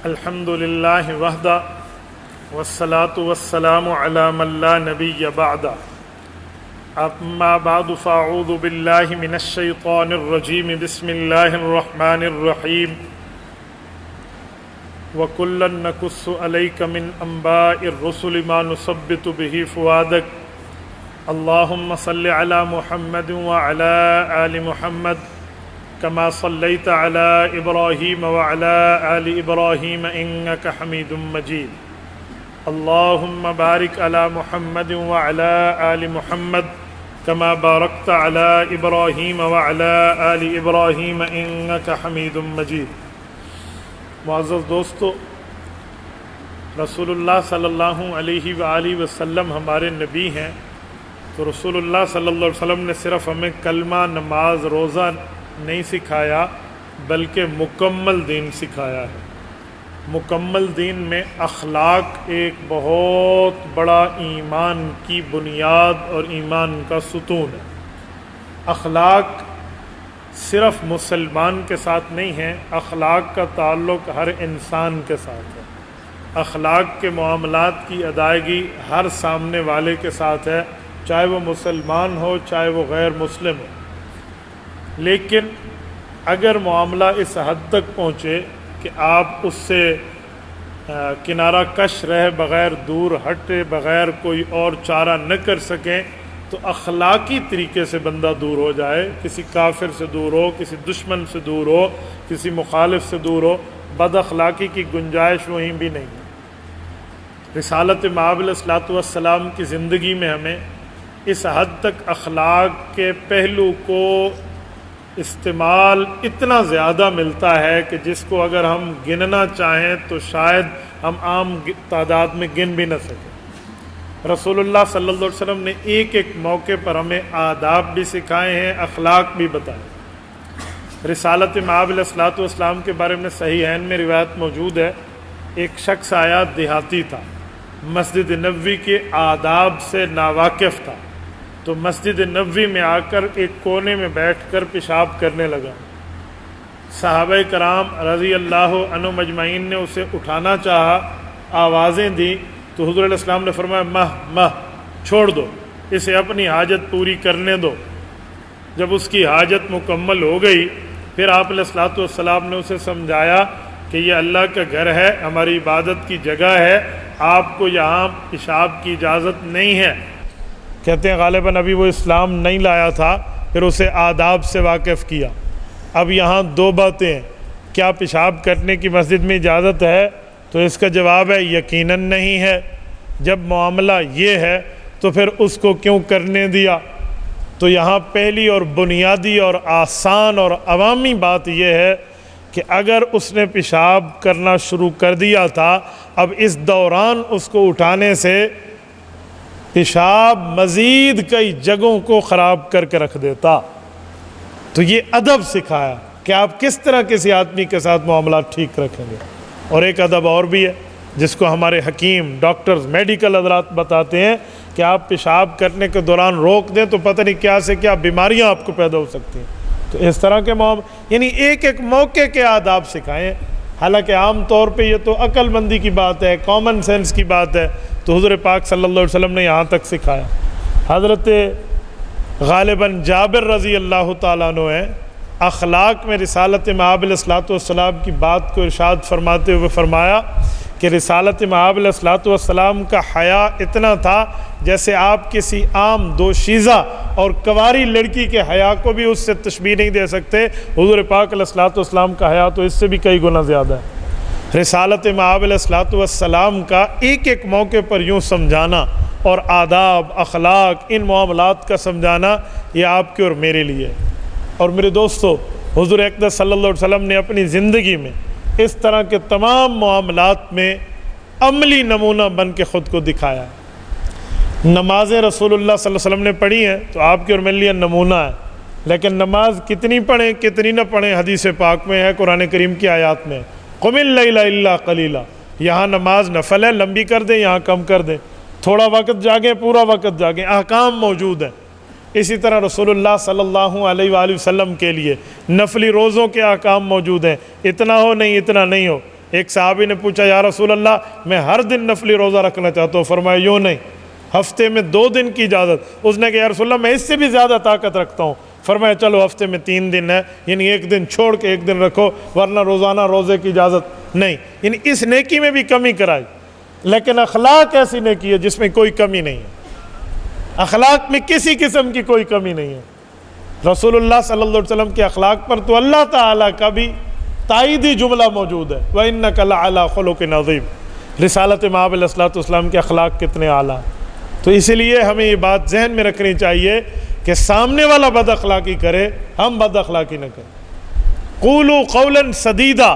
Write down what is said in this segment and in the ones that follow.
الحمد للہ وحدہ والصلاة والسلام علی من لا نبی بعدہ اما بعد فاعوذ باللہ من الشیطان الرجیم بسم اللہ الرحمن الرحیم وَكُلًّا نَقُصُّ عَلَيْكَ مِنْ أَنْبَاءِ الرُّسُلِ مَا نُثَبِّتُ بِهِ فُؤَادَكَ اللهم صل على محمد وعلى آل محمد كما صليت على إبراهيم وعلى آل إبراهيم إنك حميد مجيد اللهم بارك على محمد وعلى آل محمد كما باركت على إبراهيم وعلى آل إبراهيم إنك حميد مجيد۔ معزز دوستو، رسول اللہ صلی اللہ علیہ وآلہ وسلم ہمارے نبی ہیں، تو رسول اللہ صلی اللہ علیہ وسلم نے صرف ہمیں کلمہ، نماز، روزہ نہیں سکھایا بلکہ مکمل دین سکھایا ہے۔ مکمل دین میں اخلاق ایک بہت بڑا ایمان کی بنیاد اور ایمان کا ستون ہے۔ اخلاق صرف مسلمان کے ساتھ نہیں ہے، اخلاق کا تعلق ہر انسان کے ساتھ ہے۔ اخلاق کے معاملات کی ادائیگی ہر سامنے والے کے ساتھ ہے، چاہے وہ مسلمان ہو چاہے وہ غیر مسلم ہو۔ لیکن اگر معاملہ اس حد تک پہنچے کہ آپ اس سے کنارہ کش رہ بغیر، دور ہٹے بغیر کوئی اور چارہ نہ کر سکیں، تو اخلاقی طریقے سے بندہ دور ہو جائے، کسی کافر سے دور ہو، کسی دشمن سے دور ہو، کسی مخالف سے دور ہو، بد اخلاقی کی گنجائش وہیں بھی نہیں ہے۔ رسالت مآب علیہ الصلوۃ والسلام کی زندگی میں ہمیں اس حد تک اخلاق کے پہلو کو استعمال اتنا زیادہ ملتا ہے کہ جس کو اگر ہم گننا چاہیں تو شاید ہم عام تعداد میں گن بھی نہ سکیں۔ رسول اللہ صلی اللہ علیہ وسلم نے ایک ایک موقع پر ہمیں آداب بھی سکھائے ہیں، اخلاق بھی بتائے۔ رسالت مآب علیہ الصلوۃ والسلام کے بارے میں صحیحین میں روایت موجود ہے، ایک شخص آیا، دیہاتی تھا، مسجد نبوی کے آداب سے ناواقف تھا، تو مسجد نبوی میں آ کر ایک کونے میں بیٹھ کر پیشاب کرنے لگا۔ صحابہ کرام رضی اللہ عنہم مجمعین نے اسے اٹھانا چاہا، آوازیں دی، تو حضور علیہ السلام نے فرمایا مہ چھوڑ دو، اسے اپنی حاجت پوری کرنے دو۔ جب اس کی حاجت مکمل ہو گئی، پھر آپ علیہ الصلوۃ والسلام نے اسے سمجھایا کہ یہ اللہ کا گھر ہے، ہماری عبادت کی جگہ ہے، آپ کو یہاں پیشاب کی اجازت نہیں ہے۔ کہتے ہیں غالباً ابھی وہ اسلام نہیں لایا تھا، پھر اسے آداب سے واقف کیا۔ اب یہاں دو باتیں ہیں، کیا پیشاب کرنے کی مسجد میں اجازت ہے؟ تو اس کا جواب ہے یقیناً نہیں ہے۔ جب معاملہ یہ ہے تو پھر اس کو کیوں کرنے دیا؟ تو یہاں پہلی اور بنیادی اور آسان اور عوامی بات یہ ہے کہ اگر اس نے پیشاب کرنا شروع کر دیا تھا، اب اس دوران اس کو اٹھانے سے پیشاب مزید کئی جگہوں کو خراب کر کے رکھ دیتا۔ تو یہ ادب سکھایا کہ آپ کس طرح کسی آدمی کے ساتھ معاملات ٹھیک رکھیں گے۔ اور ایک ادب اور بھی ہے جس کو ہمارے حکیم، ڈاکٹرز، میڈیکل حضرات بتاتے ہیں کہ آپ پیشاب کرنے کے دوران روک دیں تو پتہ نہیں کیا سے کیا بیماریاں آپ کو پیدا ہو سکتی ہیں۔ تو اس طرح کے یعنی ایک ایک موقع کے آداب سکھائیں۔ حالانکہ عام طور پہ یہ تو عقل مندی کی بات ہے، کامن سینس کی بات ہے، تو حضور پاک صلی اللہ علیہ وسلم نے یہاں تک سکھایا۔ حضرت غالباً جابر رضی اللہ تعالیٰ عنہ ہیں، اخلاق میں رسالت مآب علیہ الصلوۃ والسلام کی بات کو ارشاد فرماتے ہوئے فرمایا کہ رسالت مآب علیہ الصلوۃ والسلام کا حیا اتنا تھا جیسے آپ کسی عام دوشیزہ اور کنواری لڑکی کے حیا کو بھی اس سے تشبیہ نہیں دے سکتے۔ حضور پاک علیہ الصلوۃ والسلام کا حیا تو اس سے بھی کئی گنا زیادہ ہے۔ رسالت مآب علیہ الصلوۃ والسلام کا ایک ایک موقع پر یوں سمجھانا اور آداب، اخلاق، ان معاملات کا سمجھانا، یہ آپ کے اور میرے لیے ہے۔ اور میرے دوستو، حضور اقدس صلی اللہ علیہ وسلم نے اپنی زندگی میں اس طرح کے تمام معاملات میں عملی نمونہ بن کے خود کو دکھایا ہے۔ نمازیں رسول اللہ صلی اللہ علیہ وسلم نے پڑھی ہیں تو آپ کے اور میرے لیے نمونہ ہے، لیکن نماز کتنی پڑھیں کتنی نہ پڑھیں حدیث پاک میں ہے، قرآن کریم کی آیات میں، قم اللیل الا قلیلا، یہاں نماز نفل ہے، لمبی کر دیں، یہاں کم کر دیں، تھوڑا وقت جاگیں، پورا وقت جاگیں، احکام موجود ہیں۔ اسی طرح رسول اللہ صلی اللہ علیہ وآلہ وسلم کے لیے نفلی روزوں کے احکام موجود ہیں، اتنا ہو نہیں اتنا نہیں ہو، ایک صحابی نے پوچھا یا رسول اللہ میں ہر دن نفلی روزہ رکھنا چاہتا ہوں، فرمایا یوں نہیں، ہفتے میں 2 دن کی اجازت۔ اس نے کہا یا رسول اللہ میں اس سے بھی زیادہ طاقت رکھتا ہوں، فرمایا چلو ہفتے میں 3 دن ہے، یعنی 1 دن چھوڑ کے 1 دن رکھو، ورنہ روزانہ روزے کی اجازت نہیں۔ یعنی اس نیکی میں بھی کمی کرائی، لیکن اخلاق ایسی نیکی ہے جس میں کوئی کمی نہیں ہے، اخلاق میں کسی قسم کی کوئی کمی نہیں ہے۔ رسول اللہ صلی اللہ علیہ وسلم کے اخلاق پر تو اللہ تعالیٰ کا بھی تائیدی جملہ موجود ہے، وَإِنَّكَ لَعَلَىٰ خُلُقٍ عَظِيمٍ۔ رسالت مآب علیہ السلام کے اخلاق کتنے اعلیٰ، تو اس لیے ہمیں یہ بات ذہن میں رکھنی چاہیے کہ سامنے والا بد اخلاقی کرے، ہم بد اخلاقی نہ کریں۔ قولوا قولا سدیدا،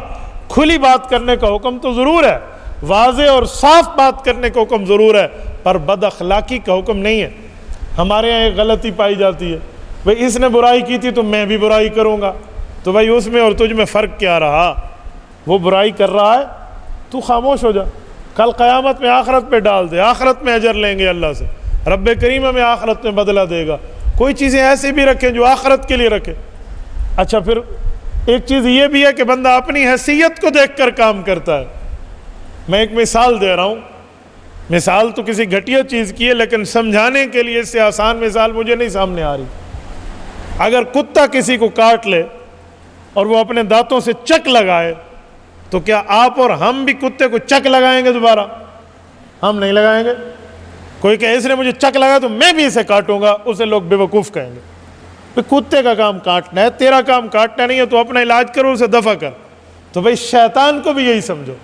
کھلی بات کرنے کا حکم تو ضرور ہے، واضح اور صاف بات کرنے کا حکم ضرور ہے، پر بد اخلاقی کا حکم نہیں ہے۔ ہمارے یہاں ایک غلطی پائی جاتی ہے، بھئی اس نے برائی کی تھی تو میں بھی برائی کروں گا، تو بھائی اس میں اور تجھ میں فرق کیا رہا؟ وہ برائی کر رہا ہے، تو خاموش ہو جا، کل قیامت میں آخرت پہ ڈال دے، آخرت میں اجر لیں گے اللہ سے، رب کریم ہمیں آخرت میں بدلہ دے گا۔ کوئی چیزیں ایسی بھی رکھیں جو آخرت کے لیے رکھے۔ اچھا پھر ایک چیز یہ بھی ہے کہ بندہ اپنی حیثیت کو دیکھ کر کام کرتا ہے۔ میں ایک مثال دے رہا ہوں، مثال تو کسی گھٹیا چیز کی ہے، لیکن سمجھانے کے لیے اس سے آسان مثال مجھے نہیں سامنے آ رہی۔ اگر کتا کسی کو کاٹ لے اور وہ اپنے دانتوں سے چک لگائے تو کیا آپ اور ہم بھی کتے کو چک لگائیں گے دوبارہ؟ ہم نہیں لگائیں گے۔ کوئی کہ اس نے مجھے چک لگا تو میں بھی اسے کاٹوں گا، اسے لوگ بے وقوف کہیں گے۔ کتے کا کام کاٹنا ہے، تیرا کام کاٹنا نہیں ہے، تو اپنا علاج کرو، اسے دفع کر۔ تو بھئی شیطان کو بھی یہی سمجھو،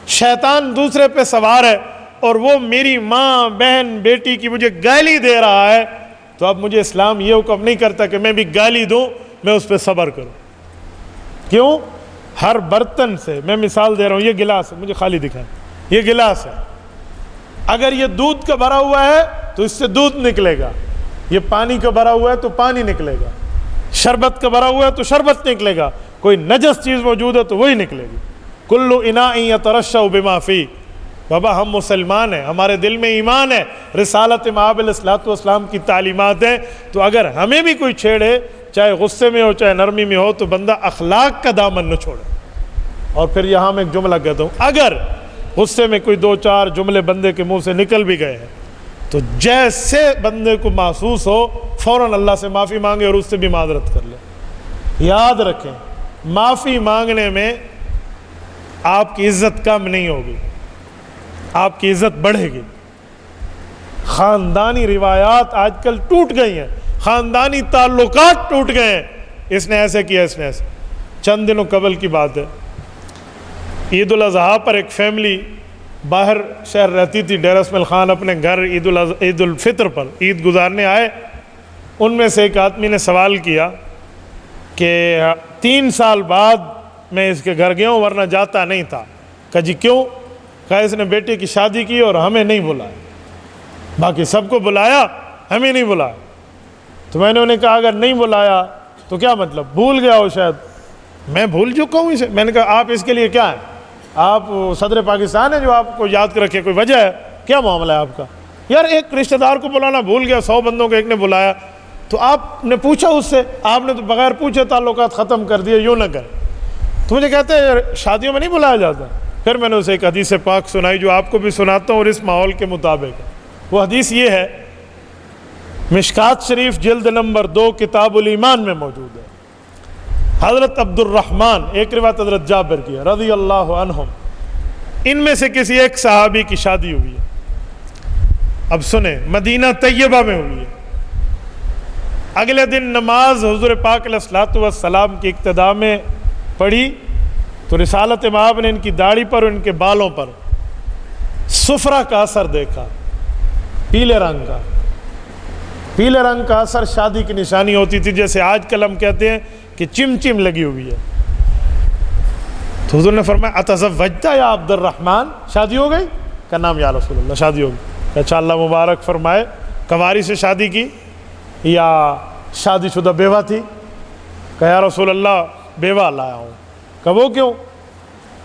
شیطان دوسرے پہ سوار ہے اور وہ میری ماں بہن بیٹی کی مجھے گالی دے رہا ہے، تو اب مجھے اسلام یہ حکم نہیں کرتا کہ میں بھی گالی دوں، میں اس پہ صبر کروں۔ کیوں؟ ہر برتن سے، میں مثال دے رہا ہوں، یہ گلاس ہے، مجھے خالی دکھائیں، یہ گلاس ہے، اگر یہ دودھ کا بھرا ہوا ہے تو اس سے دودھ نکلے گا، یہ پانی کا بھرا ہوا ہے تو پانی نکلے گا، شربت کا بھرا ہوا ہے تو شربت نکلے گا، کوئی نجس چیز موجود ہے تو وہی نکلے گی۔ کل اناء یترشح بما فیہ۔ بابا ہم مسلمان ہیں، ہمارے دل میں ایمان ہے، رسالت مآب علیہ السلام کی تعلیمات ہیں، تو اگر ہمیں بھی کوئی چھیڑے، چاہے غصے میں ہو چاہے نرمی میں ہو، تو بندہ اخلاق کا دامن نہ چھوڑے۔ اور پھر یہاں میں ایک جملہ کہتا ہوں، اگر غصے میں کوئی 2-4 جملے بندے کے منہ سے نکل بھی گئے ہیں تو جیسے بندے کو محسوس ہو فوراً اللہ سے معافی مانگے اور اس سے بھی معذرت کر لے۔ یاد رکھیں، معافی مانگنے میں آپ کی عزت کم نہیں ہوگی، آپ کی عزت بڑھے گی۔ خاندانی روایات آج کل ٹوٹ گئی ہیں، خاندانی تعلقات ٹوٹ گئے ہیں، اس نے ایسے کیا، اس نے ایسے۔ چند دنوں قبل کی بات ہے، عید الاضحیٰ پر ایک فیملی باہر شہر رہتی تھی، ڈیرہ اسماعیل خان اپنے گھر عید الفطر پر عید گزارنے آئے۔ ان میں سے ایک آدمی نے سوال کیا کہ 3 سال بعد میں اس کے گھر گیا ہوں ورنہ جاتا نہیں تھا۔ کہا جی کیوں؟ کہا اس نے بیٹے کی شادی کی اور ہمیں نہیں بلایا، باقی سب کو بلایا، ہمیں نہیں بلایا۔ تو میں نے انہیں کہا اگر نہیں بلایا تو کیا مطلب؟ بھول گیا ہو شاید۔ میں بھول چکا ہوں اسے۔ میں نے کہا آپ اس کے لیے کیا ہیں؟ آپ صدر پاکستان ہیں جو آپ کو یاد رکھے؟ کوئی وجہ ہے؟ کیا معاملہ ہے آپ کا؟ یار ایک رشتہ دار کو بلانا بھول گیا، 100 بندوں کو ایک نے بلایا، تو آپ نے پوچھا اس سے، آپ نے تو بغیر پوچھے تعلقات ختم کر دیے، یوں نہ کریں۔ تو مجھے کہتے ہیں شادیوں میں نہیں بلایا جاتا۔ پھر میں نے اسے ایک حدیث پاک سنائی جو آپ کو بھی سناتا ہوں اور اس ماحول کے مطابق۔ وہ حدیث یہ ہے، مشکات شریف جلد نمبر 2 کتاب الایمان میں موجود ہے۔ حضرت عبد الرحمن، ایک روایت حضرت جابر کی ہے رضی اللہ عنہم، ان میں سے کسی ایک صحابی کی شادی ہوئی ہے۔ اب سنیں، مدینہ طیبہ میں ہوئی ہے۔ اگلے دن نماز حضور پاک علیہ الصلوۃ والسلام کی اقتداء میں پڑھی تو رسالت مآب نے ان کی داڑھی پر اور ان کے بالوں پر صفرہ کا اثر دیکھا، پیلے رنگ کا۔ پیلے رنگ کا اثر شادی کی نشانی ہوتی تھی، جیسے آج کل ہم کہتے ہیں کہ چم لگی ہوئی ہے۔ تو حضور نے فرمایا اتزوجت یا عبد الرحمن، شادی ہو گئی؟ کا نام یا رسول اللہ، شادی ہو گئی۔ اچھا اللہ مبارک فرمائے، کنواری سے شادی کی یا شادی شدہ بیوہ تھی؟ کہ یا رسول اللہ بیوہ لایا ہوں۔ کہ وہ کیوں؟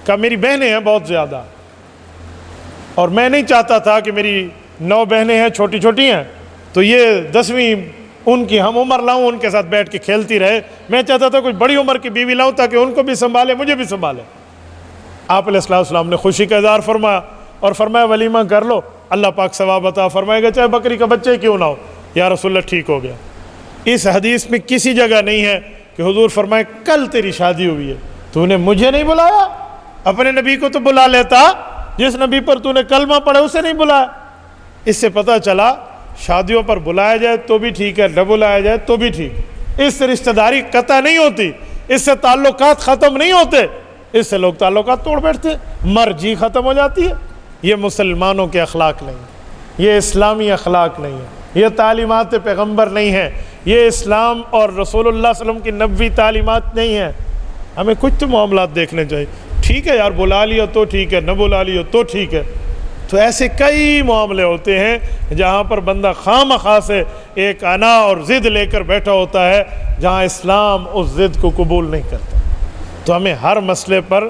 کہ میری بہنیں ہیں بہت زیادہ اور میں نہیں چاہتا تھا کہ میری 9 بہنیں ہیں چھوٹی چھوٹی ہیں تو یہ 10ویں ان کی ہم عمر لاؤں، ان کے ساتھ بیٹھ کے کھیلتی رہے، میں چاہتا تھا کوئی بڑی عمر کی بیوی لاؤں تاکہ ان کو بھی سنبھالے مجھے بھی سنبھالے۔ آپ علیہ السلام نے خوشی کا اظہار فرمایا اور فرمایا ولیمہ کر لو، اللہ پاک ثواب عطا فرمائے گا، چاہے بکری کا بچہ کیوں نہ ہو۔ یا رسول اللہ ٹھیک ہو گیا۔ اس حدیث میں کسی جگہ نہیں ہے کہ حضور فرمائے کل تیری شادی ہوئی ہے، تو نے مجھے نہیں بلایا؟ اپنے نبی کو تو بلا لیتا، جس نبی پر تو نے کلمہ پڑھا اسے نہیں بلایا۔ اس سے پتہ چلا شادیوں پر بلایا جائے تو بھی ٹھیک ہے، نہ بلایا جائے تو بھی ٹھیک، اس سے رشتہ داری قطع نہیں ہوتی، اس سے تعلقات ختم نہیں ہوتے، اس سے لوگ تعلقات توڑ بیٹھتے ہیں، مرضی ختم ہو جاتی ہے۔ یہ مسلمانوں کے اخلاق نہیں ہے، یہ اسلامی اخلاق نہیں ہے، یہ تعلیمات پیغمبر نہیں ہے، یہ اسلام اور رسول اللہ صلی اللہ علیہ وسلم کی نبوی تعلیمات نہیں ہیں۔ ہمیں کچھ تو معاملات دیکھنے چاہیے۔ ٹھیک ہے یار، بلا لیا تو ٹھیک ہے، نہ بلا لیا تو ٹھیک ہے۔ تو ایسے کئی معاملے ہوتے ہیں جہاں پر بندہ خواہ سے ایک انا اور ضد لے کر بیٹھا ہوتا ہے، جہاں اسلام اس ضد کو قبول نہیں کرتا۔ تو ہمیں ہر مسئلے پر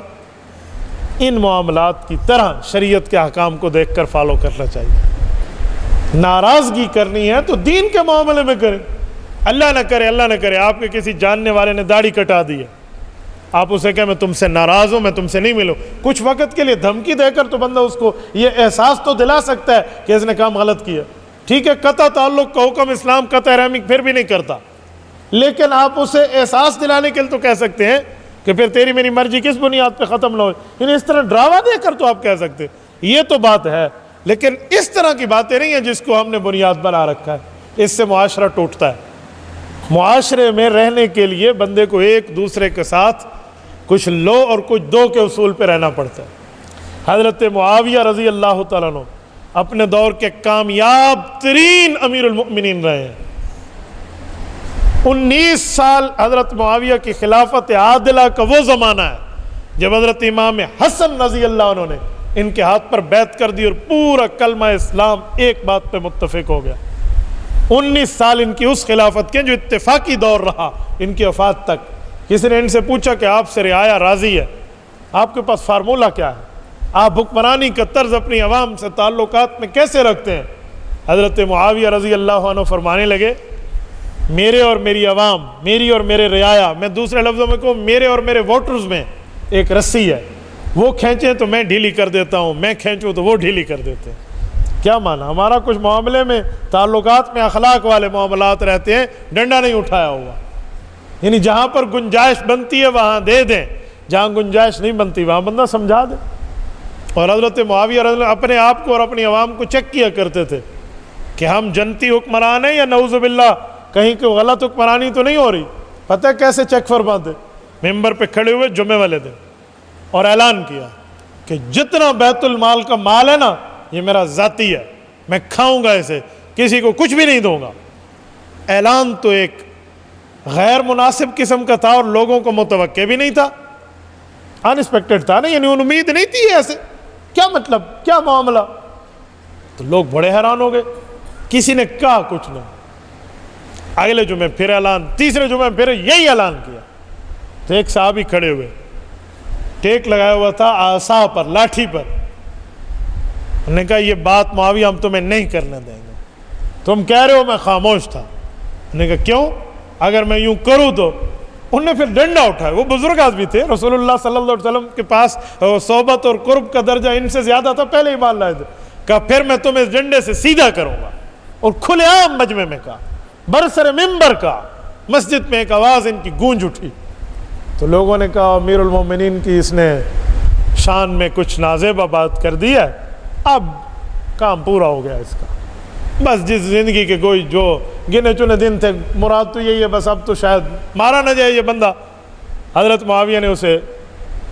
ان معاملات کی طرح شریعت کے احکام کو دیکھ کر فالو کرنا چاہیے۔ ناراضگی کرنی ہے تو دین کے معاملے میں کریں۔ اللہ نہ کرے آپ کے کسی جاننے والے نے داڑھی کٹا دی ہے، آپ اسے کہیں میں تم سے ناراض ہوں، میں تم سے نہیں ملوں، کچھ وقت کے لیے دھمکی دے کر تو بندہ اس کو یہ احساس تو دلا سکتا ہے کہ اس نے کام غلط کیا۔ ٹھیک ہے، قطع تعلق کا حکم اسلام قطع رحمی پھر بھی نہیں کرتا، لیکن آپ اسے احساس دلانے کے لیے تو کہہ سکتے ہیں کہ پھر تیری میری مرضی کس بنیاد پہ ختم نہ ہو، یعنی اس طرح ڈراوا دے کر تو آپ کہہ سکتے، یہ تو بات ہے، لیکن اس طرح کی باتیں نہیں ہیں جس کو ہم نے بنیاد بنا رکھا ہے۔ اس سے معاشرہ ٹوٹتا ہے۔ معاشرے میں رہنے کے لیے بندے کو ایک دوسرے کے ساتھ کچھ لو اور کچھ دو کے اصول پہ رہنا پڑتا ہے۔ حضرت معاویہ رضی اللہ تعالیٰ عنہ اپنے دور کے کامیاب ترین امیر المؤمنین رہے ہیں۔ 19 سال حضرت معاویہ کی خلافت عادلہ کا وہ زمانہ ہے جب حضرت امام حسن رضی اللہ عنہ نے ان کے ہاتھ پر بیعت کر دی اور پورا کلمہ اسلام ایک بات پہ متفق ہو گیا۔ 19 سال ان کی اس خلافت کے جو اتفاقی دور رہا ان کی وفات تک۔ کسی نے ان سے پوچھا کہ آپ سے رعایا راضی ہے، آپ کے پاس فارمولہ کیا ہے، آپ حکمرانی کا طرز اپنی عوام سے تعلقات میں کیسے رکھتے ہیں؟ حضرت معاویہ رضی اللہ عنہ فرمانے لگے میرے اور میری عوام، میری اور میرے رعایا، میں دوسرے لفظوں میں کہوں میرے اور میرے ووٹرز میں ایک رسی ہے، وہ کھینچیں تو میں ڈھیلی کر دیتا ہوں، میں کھینچوں تو وہ ڈھیلی کر دیتے ہیں۔ کیا مانا؟ ہمارا کچھ معاملے میں تعلقات میں اخلاق والے معاملات رہتے ہیں، ڈنڈا نہیں اٹھایا ہوا، یعنی جہاں پر گنجائش بنتی ہے وہاں دے دیں، جہاں گنجائش نہیں بنتی وہاں بندہ سمجھا دے۔ اور حضرت معاویہ رضی اللہ اپنے آپ کو اور اپنی عوام کو چیک کیا کرتے تھے کہ ہم جنتی حکمران ہیں یا نعوذ باللہ کہیں کوئی غلط حکمرانی تو نہیں ہو رہی۔ پتہ ہے کیسے چیک فرماتے؟ ممبر پہ کھڑے ہوئے جمعے والے دن اور اعلان کیا کہ جتنا بیت المال کا مال ہے نا یہ میرا ذاتی ہے، میں کھاؤں گا اسے، کسی کو کچھ بھی نہیں دوں گا۔ اعلان تو ایک غیر مناسب قسم کا تھا اور لوگوں کو متوقع بھی نہیں تھا، انسپیکٹڈ تھا نا، یعنی امید نہیں تھی ایسے، کیا مطلب، کیا معاملہ؟ تو لوگ بڑے حیران ہو گئے، کسی نے کہا کچھ نہیں۔ اگلے جمعے پھر اعلان، تیسرے جمعے پھر یہی اعلان کیا تو ایک صحابی کھڑے ہوئے، ٹیک لگایا ہوا تھا عصا پر، لاٹھی پر، انہوں نے کہا یہ بات معاویہ ہم تمہیں نہیں کرنے دیں گے، تم کہہ رہے ہو، میں خاموش تھا۔ انہوں نے کہا کیوں؟ اگر میں یوں کروں تو؟ انہوں نے پھر ڈنڈا اٹھایا، وہ بزرگ آدمی تھے، رسول اللہ صلی اللہ علیہ وسلم کے پاس صحبت اور قرب کا درجہ ان سے زیادہ تھا، پہلے ہی مان لائے تھے۔ کہا پھر میں تمہیں اس ڈنڈے سے سیدھا کروں گا، اور کھلے عام مجمع میں کہا، برسر ممبر کا، مسجد میں ایک آواز ان کی گونج اٹھی تو لوگوں نے کہا امیر المومنین کی اس نے شان میں کچھ نازیبہ بات کر دی ہے، اب کام پورا ہو گیا اس کا، بس جس زندگی کے کوئی جو گنے چنے دن تھے مراد تو یہی ہے، بس اب تو شاید مارا نہ جائے یہ بندہ۔ حضرت معاویہ نے اسے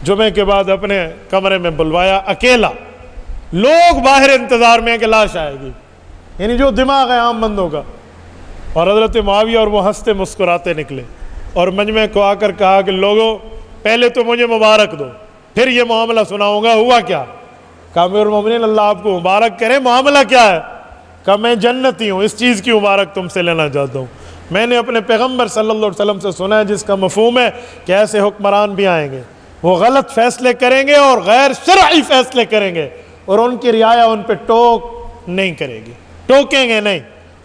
جمعے کے بعد اپنے کمرے میں بلوایا اکیلا، لوگ باہر انتظار میں ہیں کہ لاش آئے گی، یعنی جو دماغ ہے عام بندوں کا، اور حضرت معاویہ اور وہ ہنستے مسکراتے نکلے اور مجمع کو آ کر کہا کہ لوگوں پہلے تو مجھے مبارک دو، پھر یہ معاملہ سناؤں گا۔ ہوا کیا؟ کہا امیر المومنین اللہ آپ کو مبارک کرے، معاملہ کیا ہے؟ کہا میں جنتی ہوں، اس چیز کی مبارک تم سے لینا چاہتا ہوں، میں نے اپنے پیغمبر صلی اللہ علیہ وسلم سے سنا ہے جس کا مفہوم ہے کہ ایسے حکمران بھی آئیں گے، وہ غلط فیصلے کریں گے اور غیر شرعی فیصلے کریں گے، اور ان کی رعایا ان پہ ٹوک نہیں کرے گی، ٹوکیں گے نہیں،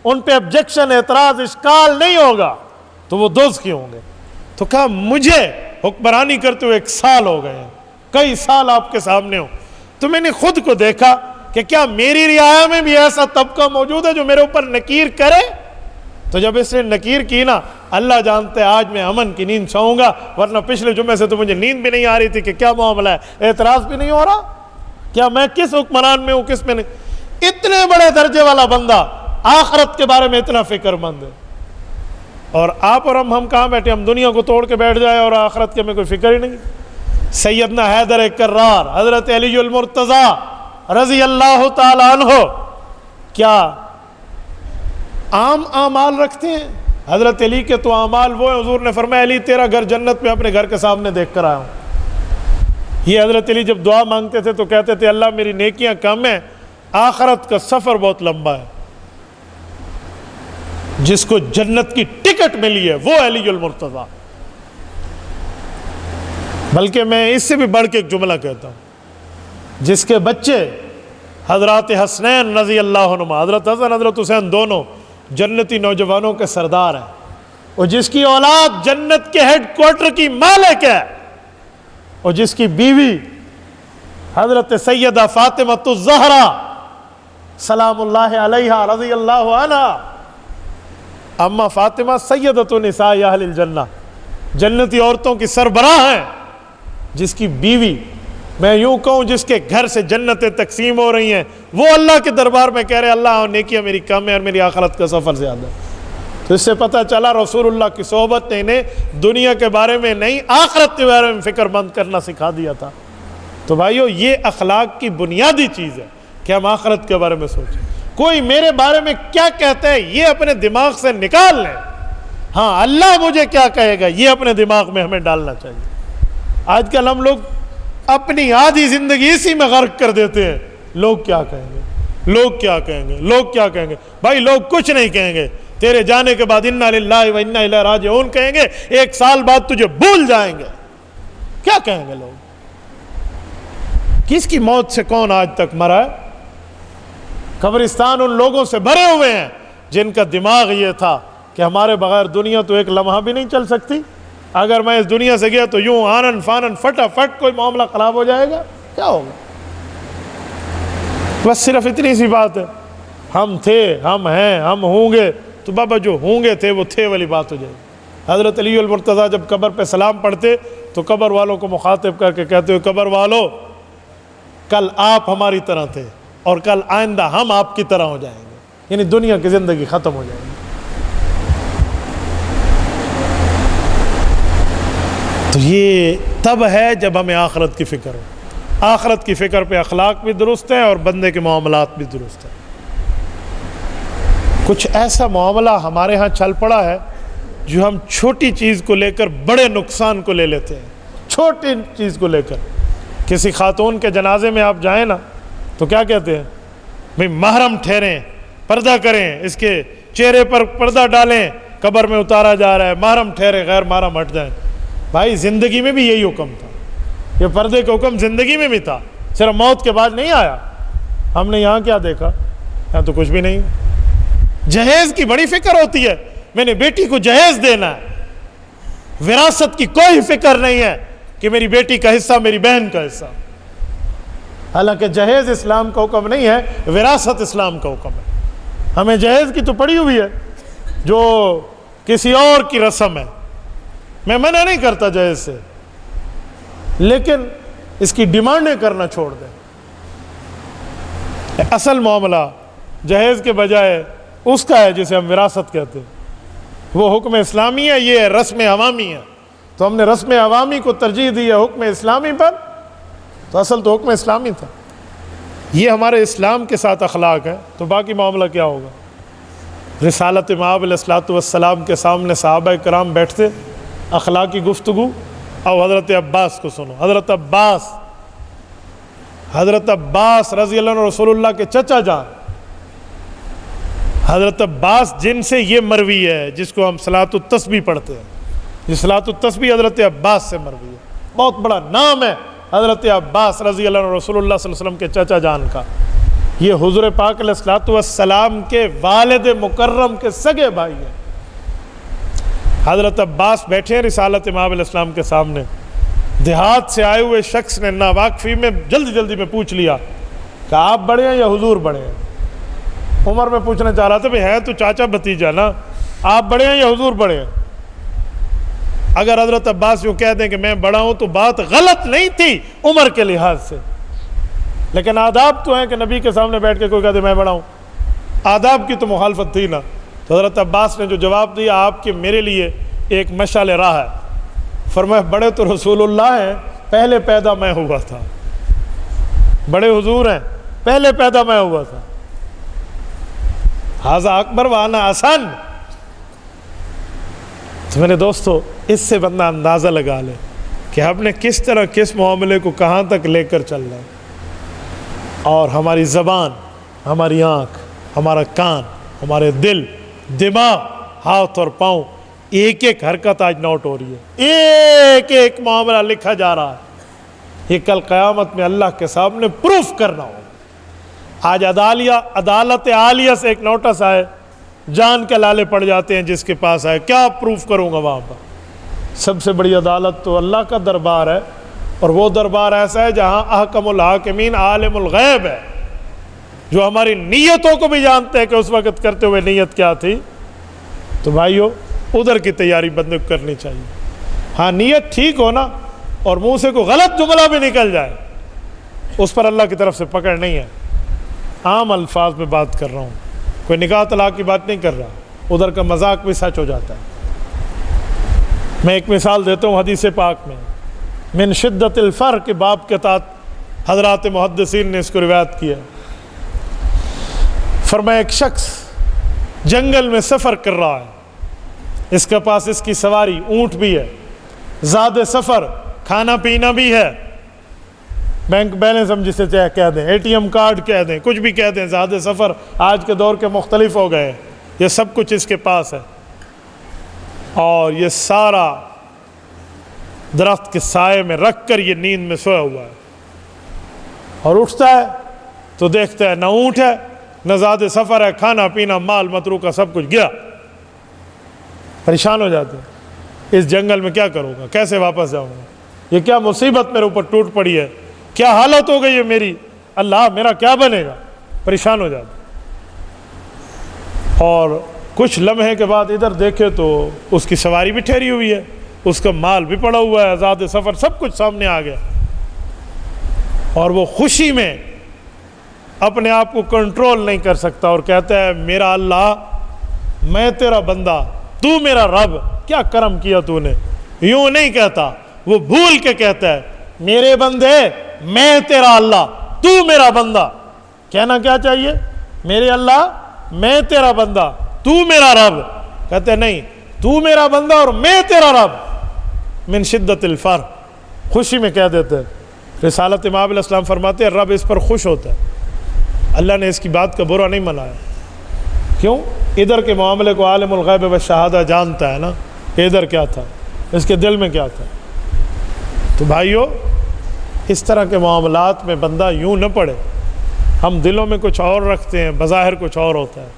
ان پہ objection، اعتراض، اشکال نہیں ہوگا، تو وہ دوزخی ہوں گے۔ تو کہا مجھے حکمرانی کرتے ہوئے 1 سال ہو گئے ہیں، کئی سال آپ کے سامنے ہوں، تو میں نے خود کو دیکھا کہ کیا میری رعایا میں بھی ایسا طبقہ موجود ہے جو میرے اوپر نکیر کرے؟ تو جب اس نے نکیر کی نا، اللہ جانتے آج میں امن کی نیند سوؤں گا، ورنہ پچھلے جمعے سے تو مجھے نیند بھی نہیں آ رہی تھی کہ کیا معاملہ ہے، اعتراض بھی نہیں ہو رہا، کیا میں کس حکمران میں ہوں کس میں نہیں۔ اتنے بڑے درجے والا بندہ آخرت کے بارے میں اتنا فکر مند ہے، اور آپ اور ہم کہاں بیٹھے، ہم دنیا کو توڑ کے بیٹھ جائے اور آخرت کے میں کوئی فکر ہی نہیں۔ سیدنا حیدر کرار، حضرت علی المرتضیٰ رضی اللہ تعالی عنہ کیا عام اعمال رکھتے ہیں؟ حضرت علی کے تو اعمال وہ ہیں، حضور نے فرمایا علی تیرا گھر جنت میں اپنے گھر کے سامنے دیکھ کر آیا ہوں۔ یہ حضرت علی جب دعا مانگتے تھے تو کہتے تھے اللہ میری نیکیاں کم ہیں، آخرت کا سفر بہت لمبا ہے، جس کو جنت کی ٹکٹ ملی ہے وہ علی المرتضیٰ۔ بلکہ میں اس سے بھی بڑھ کے ایک جملہ کہتا ہوں، جس کے بچے حضرات حسنین رضی اللہ عنہما، حضرت حسن حضرت حسین دونوں جنتی نوجوانوں کے سردار ہیں، اور جس کی اولاد جنت کے ہیڈ کوارٹر کی مالک ہے، اور جس کی بیوی حضرت سیدہ فاطمہ الزہرا سلام اللہ علیہا رضی اللہ عنہا، اما فاطمہ سیدۃ نساء اہل الجنہ، جنتی عورتوں کی سربراہ ہیں، جس کی بیوی میں یوں کہوں جس کے گھر سے جنتیں تقسیم ہو رہی ہیں، وہ اللہ کے دربار میں کہہ رہے اللہ نیکیاں میری کم ہے اور میری آخرت کا سفر زیادہ ہے۔ تو اس سے پتہ چلا رسول اللہ کی صحبت نے انہیں دنیا کے بارے میں نہیں آخرت کے بارے میں فکر مند کرنا سکھا دیا تھا۔ تو بھائیو یہ اخلاق کی بنیادی چیز ہے کہ ہم آخرت کے بارے میں سوچیں۔ کوئی میرے بارے میں کیا کہتا ہے یہ اپنے دماغ سے نکال لیں، ہاں اللہ مجھے کیا کہے گا یہ اپنے دماغ میں ہمیں ڈالنا چاہیے۔ آج کل ہم لوگ اپنی آدھی زندگی اسی میں غرق کر دیتے ہیں، لوگ کیا کہیں گے، لوگ کیا کہیں گے، لوگ کیا کہیں گے۔ بھائی لوگ کچھ نہیں کہیں گے، تیرے جانے کے بعد انا للہ و انا الیہ راجعون کہیں گے، ایک سال بعد تجھے بھول جائیں گے، کیا کہیں گے لوگ؟ کس کی موت سے کون آج تک مرا ہے؟ قبرستان ان لوگوں سے بھرے ہوئے ہیں جن کا دماغ یہ تھا کہ ہمارے بغیر دنیا تو ایک لمحہ بھی نہیں چل سکتی، اگر میں اس دنیا سے گیا تو یوں آنن فانن فٹافٹ کوئی معاملہ خراب ہو جائے گا، کیا ہوگا؟ بس صرف اتنی سی بات ہے، ہم تھے، ہم ہیں، ہم ہوں گے، تو بابا جو ہوں گے تھے وہ تھے والی بات ہو جائے گی۔ حضرت علی المرتضیٰ جب قبر پہ سلام پڑھتے تو قبر والوں کو مخاطب کر کے کہتے ہوئے قبر والو کل آپ ہماری طرح تھے اور کل آئندہ ہم آپ کی طرح ہو جائیں گے، یعنی دنیا کی زندگی ختم ہو جائے گی۔ تو یہ تب ہے جب ہمیں آخرت کی فکر ہو، آخرت کی فکر پہ اخلاق بھی درست ہیں اور بندے کے معاملات بھی درست ہیں۔ کچھ ایسا معاملہ ہمارے ہاں چل پڑا ہے جو ہم چھوٹی چیز کو لے کر بڑے نقصان کو لے لیتے ہیں، چھوٹی چیز کو لے کر۔ کسی خاتون کے جنازے میں آپ جائیں نا تو کیا کہتے ہیں؟ بھئی محرم ٹھہریں، پردہ کریں، اس کے چہرے پر پردہ ڈالیں، قبر میں اتارا جا رہا ہے، محرم ٹھہرے غیر محرم ہٹ جائیں۔ بھائی زندگی میں بھی یہی حکم تھا، یہ پردے کا حکم زندگی میں بھی تھا، صرف موت کے بعد نہیں آیا۔ ہم نے یہاں کیا دیکھا؟ یہاں تو کچھ بھی نہیں۔ جہیز کی بڑی فکر ہوتی ہے، میں نے بیٹی کو جہیز دینا ہے، وراثت کی کوئی فکر نہیں ہے کہ میری بیٹی کا حصہ میری بہن کا حصہ، حالانکہ جہیز اسلام کا حکم نہیں ہے، وراثت اسلام کا حکم ہے۔ ہمیں جہیز کی تو پڑی ہوئی ہے جو کسی اور کی رسم ہے، میں منع نہیں کرتا جہیز سے، لیکن اس کی ڈیمانڈیں کرنا چھوڑ دیں۔ اصل معاملہ جہیز کے بجائے اس کا ہے جسے ہم وراثت کہتے ہیں، وہ حکم اسلامی ہے، یہ رسم عوامی ہے، تو ہم نے رسم عوامی کو ترجیح دی ہے حکم اسلامی پر، تو اصل تو حکم اسلامی تھا۔ یہ ہمارے اسلام کے ساتھ اخلاق ہے، تو باقی معاملہ کیا ہوگا؟ رسالت مآب علیہ الصلوۃ والسلام کے سامنے صحابہ کرام بیٹھتے، اخلاقی گفتگو، اور حضرت عباس کو سنو۔ حضرت عباس رضی اللہ عنہ رسول اللہ کے چچا جان، حضرت عباس جن سے یہ مروی ہے جس کو ہم صلاۃ التسبیح پڑھتے ہیں، یہ صلاۃ التسبیح حضرت عباس سے مروی ہے، بہت بڑا نام ہے حضرت عباس رضی اللہ عنہ رسول اللہ صلی اللہ علیہ وسلم کے چچا جان کا۔ یہ حضور پاک علیہ الصلوۃ والسلام کے والد مکرم کے سگے بھائی ہیں۔ حضرت عباس بیٹھے ہیں رسالت مآب علیہ السلام کے سامنے، دیہات سے آئے ہوئے شخص نے ناواقفی میں جلدی میں پوچھ لیا کہ آپ بڑے ہیں یا حضور بڑے ہیں؟ عمر میں پوچھنا چاہ رہا تھا بھئی ہے تو چاچا بھتیجا نا، آپ بڑے ہیں یا حضور بڑے ہیں؟ اگر حضرت عباس یوں کہہ دیں کہ میں بڑا ہوں تو بات غلط نہیں تھی عمر کے لحاظ سے، لیکن آداب تو ہیں کہ نبی کے سامنے بیٹھ کے کوئی کہہ دے میں بڑا ہوں، آداب کی تو مخالفت تھی نا۔ تو حضرت عباس نے جو جواب دیا، آپ کے میرے لیے ایک مشعل راہ ہے۔ فرمایا بڑے تو رسول اللہ ہیں، پہلے پیدا میں ہوا تھا، بڑے حضور ہیں، پہلے پیدا میں ہوا تھا، ھذا اکبر وانا آسان۔ تو میرے دوستو، اس سے بندہ اندازہ لگا لے کہ ہم نے کس طرح کس معاملے کو کہاں تک لے کر چل رہا ہے، اور ہماری زبان، ہماری آنکھ، ہمارا کان، ہمارے دل، دماغ، ہاتھ اور پاؤں، ایک ایک حرکت آج نوٹ ہو رہی ہے، ایک ایک معاملہ لکھا جا رہا ہے۔ یہ کل قیامت میں اللہ کے سامنے پروف کرنا ہو۔ آج عدالت عالیہ سے ایک نوٹس آئے، جان کے لالے پڑ جاتے ہیں جس کے پاس آئے، کیا پروف کروں گا وہاں پر؟ سب سے بڑی عدالت تو اللہ کا دربار ہے، اور وہ دربار ایسا ہے جہاں احکم الحاکمین عالم الغیب ہے، جو ہماری نیتوں کو بھی جانتے ہیں کہ اس وقت کرتے ہوئے نیت کیا تھی۔ تو بھائیو، ادھر کی تیاری بندے کو کرنی چاہیے۔ ہاں نیت ٹھیک ہو نا، اور منہ سے کوئی غلط جملہ بھی نکل جائے، اس پر اللہ کی طرف سے پکڑ نہیں ہے۔ عام الفاظ میں بات کر رہا ہوں، کوئی نکاح طلاق کی بات نہیں کر رہا، ادھر کا مذاق بھی سچ ہو جاتا ہے۔ میں ایک مثال دیتا ہوں حدیث پاک میں، من شدت الفرق باب کے تحت حضرات محدثین نے اس کو روایت کیا۔ فرمایا ایک شخص جنگل میں سفر کر رہا ہے، اس کے پاس اس کی سواری اونٹ بھی ہے، زاد سفر، کھانا پینا بھی ہے، بینک بیلنس ہم جسے چاہے کہہ دیں، اے ٹی ایم کارڈ کہہ دیں، کچھ بھی کہہ دیں، زاد سفر آج کے دور کے مختلف ہو گئے، یہ سب کچھ اس کے پاس ہے، اور یہ سارا درخت کے سائے میں رکھ کر یہ نیند میں سویا ہوا ہے، اور اٹھتا ہے تو دیکھتا ہے نہ اونٹ ہے، نہ زاد سفر ہے، کھانا پینا مال متروکہ سب کچھ گیا۔ پریشان ہو جاتے ہیں، اس جنگل میں کیا کروں گا، کیسے واپس جاؤں گا، یہ کیا مصیبت میرے اوپر ٹوٹ پڑی ہے، کیا حالت ہو گئی ہے میری، اللہ میرا کیا بنے گا، پریشان ہو جاتے۔ اور کچھ لمحے کے بعد ادھر دیکھے تو اس کی سواری بھی ٹھہری ہوئی ہے، اس کا مال بھی پڑا ہوا ہے، زاد سفر سب کچھ سامنے آ گیا، اور وہ خوشی میں اپنے آپ کو کنٹرول نہیں کر سکتا اور کہتا ہے میرا اللہ، میں تیرا بندہ، تو میرا رب، کیا کرم کیا تو نے۔ یوں نہیں کہتا، وہ بھول کے کہتا ہے میرے بندے، میں تیرا اللہ، تو میرا بندہ۔ کہنا کیا چاہیے، میرے اللہ، میں تیرا بندہ، تو میرا رب۔ کہتے نہیں، تو میرا بندہ اور میں تیرا رب۔ من شدت الفرح، خوشی میں کہہ دیتے ہیں۔ رسالت امام علیہ السلام فرماتے ہیں رب اس پر خوش ہوتا ہے، اللہ نے اس کی بات کا برا نہیں منایا۔ کیوں؟ ادھر کے معاملے کو عالم الغیب و شہادہ جانتا ہے نا، ادھر کیا تھا، اس کے دل میں کیا تھا۔ تو بھائیو، اس طرح کے معاملات میں بندہ یوں نہ پڑے، ہم دلوں میں کچھ اور رکھتے ہیں، بظاہر کچھ اور ہوتا ہے،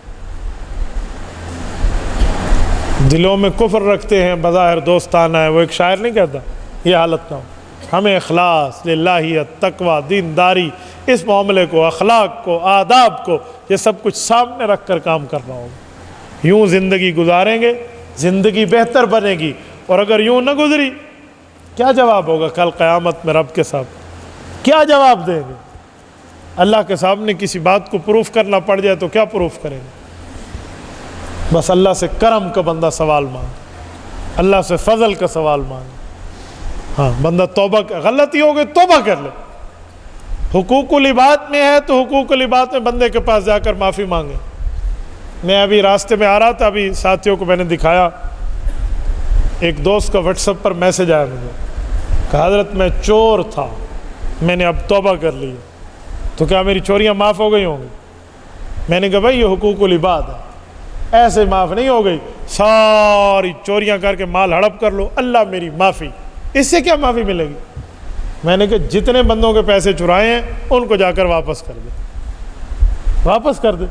دلوں میں کفر رکھتے ہیں، بظاہر دوستانہ ہے۔ وہ ایک شاعر نہیں کہتا یہ حالت نہ ہو، ہمیں اخلاص، للہیت، تقوی، دینداری، اس معاملے کو، اخلاق کو، آداب کو، یہ سب کچھ سامنے رکھ کر کام کرنا ہوگا۔ یوں زندگی گزاریں گے، زندگی بہتر بنے گی، اور اگر یوں نہ گزری، کیا جواب ہوگا کل قیامت میں رب کے سامنے؟ کیا جواب دیں گے؟ اللہ کے سامنے کسی بات کو پروف کرنا پڑ جائے تو کیا پروف کریں گے؟ بس اللہ سے کرم کا بندہ سوال مانگے، اللہ سے فضل کا سوال مانگے۔ ہاں، بندہ توبہ، غلطی ہو گئی توبہ کر لے، حقوق العباد میں ہے تو حقوق العباد میں بندے کے پاس جا کر معافی مانگے۔ میں ابھی راستے میں آ رہا تھا، ابھی ساتھیوں کو میں نے دکھایا، ایک دوست کا واٹس ایپ پر میسج آیا مجھے کہ حضرت میں چور تھا، میں نے اب توبہ کر لی، تو کیا میری چوریاں معاف ہو گئی ہوں گی؟ میں نے کہا بھائی یہ حقوق العباد ہے، ایسے معاف نہیں ہو گئی، ساری چوریاں کر کے مال ہڑپ کر لو، اللہ میری معافی، اس سے کیا معافی ملے گی؟ میں نے کہا جتنے بندوں کے پیسے چرائے ہیں ان کو جا کر واپس کر دے، واپس کر دے،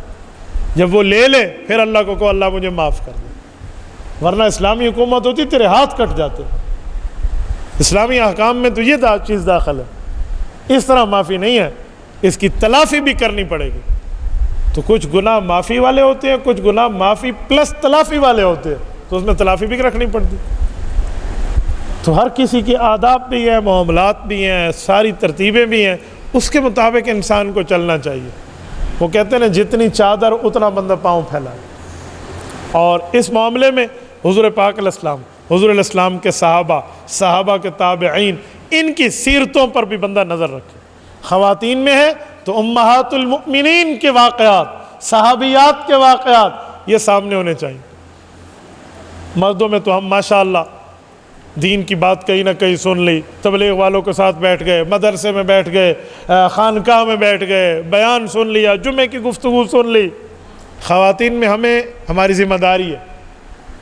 جب وہ لے لے پھر اللہ کو کہو اللہ مجھے معاف کر دے، ورنہ اسلامی حکومت ہوتی تیرے ہاتھ کٹ جاتے۔ اسلامی احکام میں تو یہ چیز داخل ہے، اس طرح معافی نہیں ہے، اس کی تلافی بھی کرنی پڑے گی۔ تو کچھ گناہ معافی والے ہوتے ہیں، کچھ گناہ معافی پلس تلافی والے ہوتے ہیں، تو اس میں تلافی بھی رکھنی پڑتی۔ تو ہر کسی کے آداب بھی ہیں، معاملات بھی ہیں، ساری ترتیبیں بھی ہیں، اس کے مطابق انسان کو چلنا چاہیے۔ وہ کہتے ہیں نا جتنی چادر اتنا بندہ پاؤں پھیلائے۔ اور اس معاملے میں حضور پاک علیہ السلام، حضور علیہ السلام کے صحابہ کے تابعین، ان کی سیرتوں پر بھی بندہ نظر رکھے۔ خواتین میں ہے تو امہات المؤمنین کے واقعات، صحابیات کے واقعات یہ سامنے ہونے چاہیے۔ مردوں میں تو ہم ماشاءاللہ دین کی بات کہیں نہ کہیں سن لی، تبلیغ والوں کے ساتھ بیٹھ گئے، مدرسے میں بیٹھ گئے، خانقاہ میں بیٹھ گئے، بیان سن لیا، جمعے کی گفتگو سن لی۔ خواتین میں ہماری ذمہ داری ہے،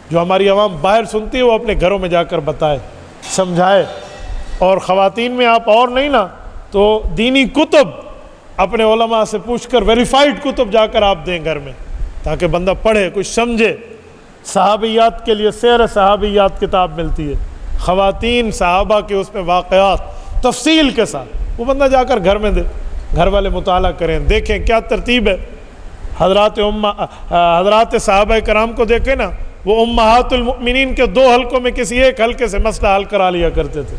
جو ہماری عوام باہر سنتی ہے وہ اپنے گھروں میں جا کر بتائے، سمجھائے۔ اور خواتین میں آپ اور نہیں نا تو دینی کتب اپنے علماء سے پوچھ کر ویریفائڈ کتب جا کر آپ دیں گھر میں، تاکہ بندہ پڑھے، کچھ سمجھے۔ صحابیات کے لیے سیر صحابیات کتاب ملتی ہے، خواتین صحابہ کے اس میں واقعات تفصیل کے ساتھ، وہ بندہ جا کر گھر میں دے، گھر والے مطالعہ کریں، دیکھیں کیا ترتیب ہے۔ حضرات صحابہ کرام کو دیکھیں نا، وہ امہات المؤمنین کے 2 حلقوں میں کسی ایک حلقے سے مسئلہ حل کرا لیا کرتے تھے۔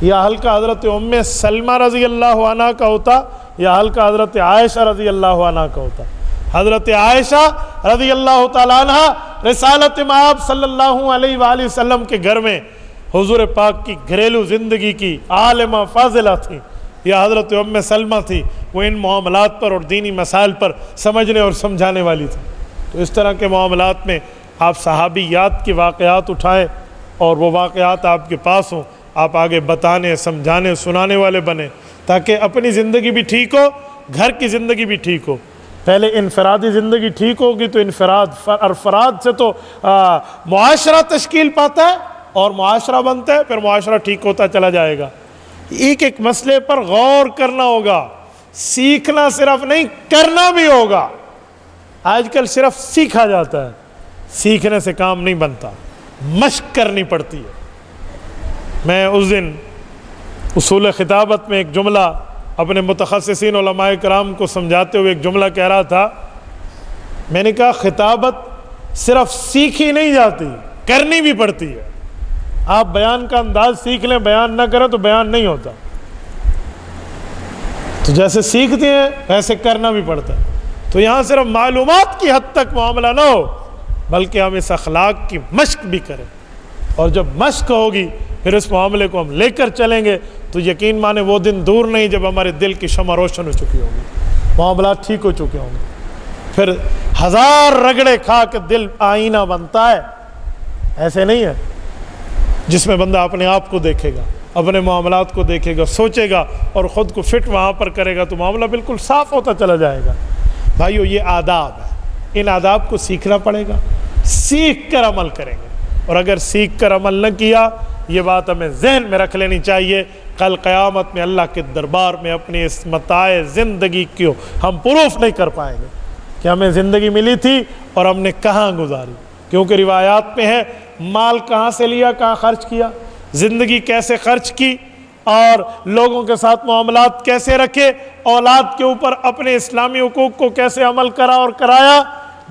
یا حلقہ حضرت ام سلمہ رضی اللہ عنہ کا ہوتا، یا حلقہ حضرت عائشہ رضی اللہ عنہ کا ہوتا۔ حضرت عائشہ رضی اللہ تعالیٰ عنہ رسالت مآب صلی اللہ علیہ وآلہ وسلم کے گھر میں حضور پاک کی گھریلو زندگی کی عالمہ فاضلہ تھی، یا حضرت ام سلمہ تھی، وہ ان معاملات پر اور دینی مسائل پر سمجھنے اور سمجھانے والی تھی۔ تو اس طرح کے معاملات میں آپ صحابیات کے واقعات اٹھائیں، اور وہ واقعات آپ کے پاس ہوں، آپ آگے بتانے، سمجھانے، سنانے والے بنیں، تاکہ اپنی زندگی بھی ٹھیک ہو، گھر کی زندگی بھی ٹھیک ہو۔ پہلے انفرادی زندگی ٹھیک ہوگی تو افراد سے تو معاشرہ تشکیل پاتا ہے اور معاشرہ بنتا ہے، پھر معاشرہ ٹھیک ہوتا چلا جائے گا۔ ایک ایک مسئلے پر غور کرنا ہوگا، سیکھنا صرف نہیں کرنا بھی ہوگا۔ آج کل صرف سیکھا جاتا ہے، سیکھنے سے کام نہیں بنتا، مشق کرنی پڑتی ہے۔ میں اس دن اصول خطابت میں ایک جملہ اپنے متخصصین علماء کرام کو سمجھاتے ہوئے ایک جملہ کہہ رہا تھا، میں نے کہا خطابت صرف سیکھی نہیں جاتی، کرنی بھی پڑتی ہے۔ آپ بیان کا انداز سیکھ لیں، بیان نہ کریں تو بیان نہیں ہوتا۔ تو جیسے سیکھتے ہیں ویسے کرنا بھی پڑتا ہے۔ تو یہاں صرف معلومات کی حد تک معاملہ نہ ہو، بلکہ ہم اس اخلاق کی مشق بھی کریں، اور جب مشق ہوگی پھر اس معاملے کو ہم لے کر چلیں گے تو یقین مانے وہ دن دور نہیں جب ہمارے دل کی شمع روشن ہو چکی ہوگی، معاملات ٹھیک ہو چکے ہوں گے۔ پھر 1000 رگڑے کھا کے دل آئینہ بنتا ہے، ایسے نہیں ہے، جس میں بندہ اپنے آپ کو دیکھے گا، اپنے معاملات کو دیکھے گا، سوچے گا اور خود کو فٹ وہاں پر کرے گا تو معاملہ بالکل صاف ہوتا چلا جائے گا۔ بھائیو یہ آداب ہے، ان آداب کو سیکھنا پڑے گا، سیکھ کر عمل کریں گے۔ اور اگر سیکھ کر عمل نہ کیا، یہ بات ہمیں ذہن میں رکھ لینی چاہیے، کل قیامت میں اللہ کے دربار میں اپنی اس متاع زندگی کو ہم پروف نہیں کر پائیں گے کہ ہمیں زندگی ملی تھی اور ہم نے کہاں گزاری، کیونکہ روایات میں ہے مال کہاں سے لیا، کہاں خرچ کیا، زندگی کیسے خرچ کی، اور لوگوں کے ساتھ معاملات کیسے رکھے، اولاد کے اوپر اپنے اسلامی حقوق کو کیسے عمل کرا اور کرایا۔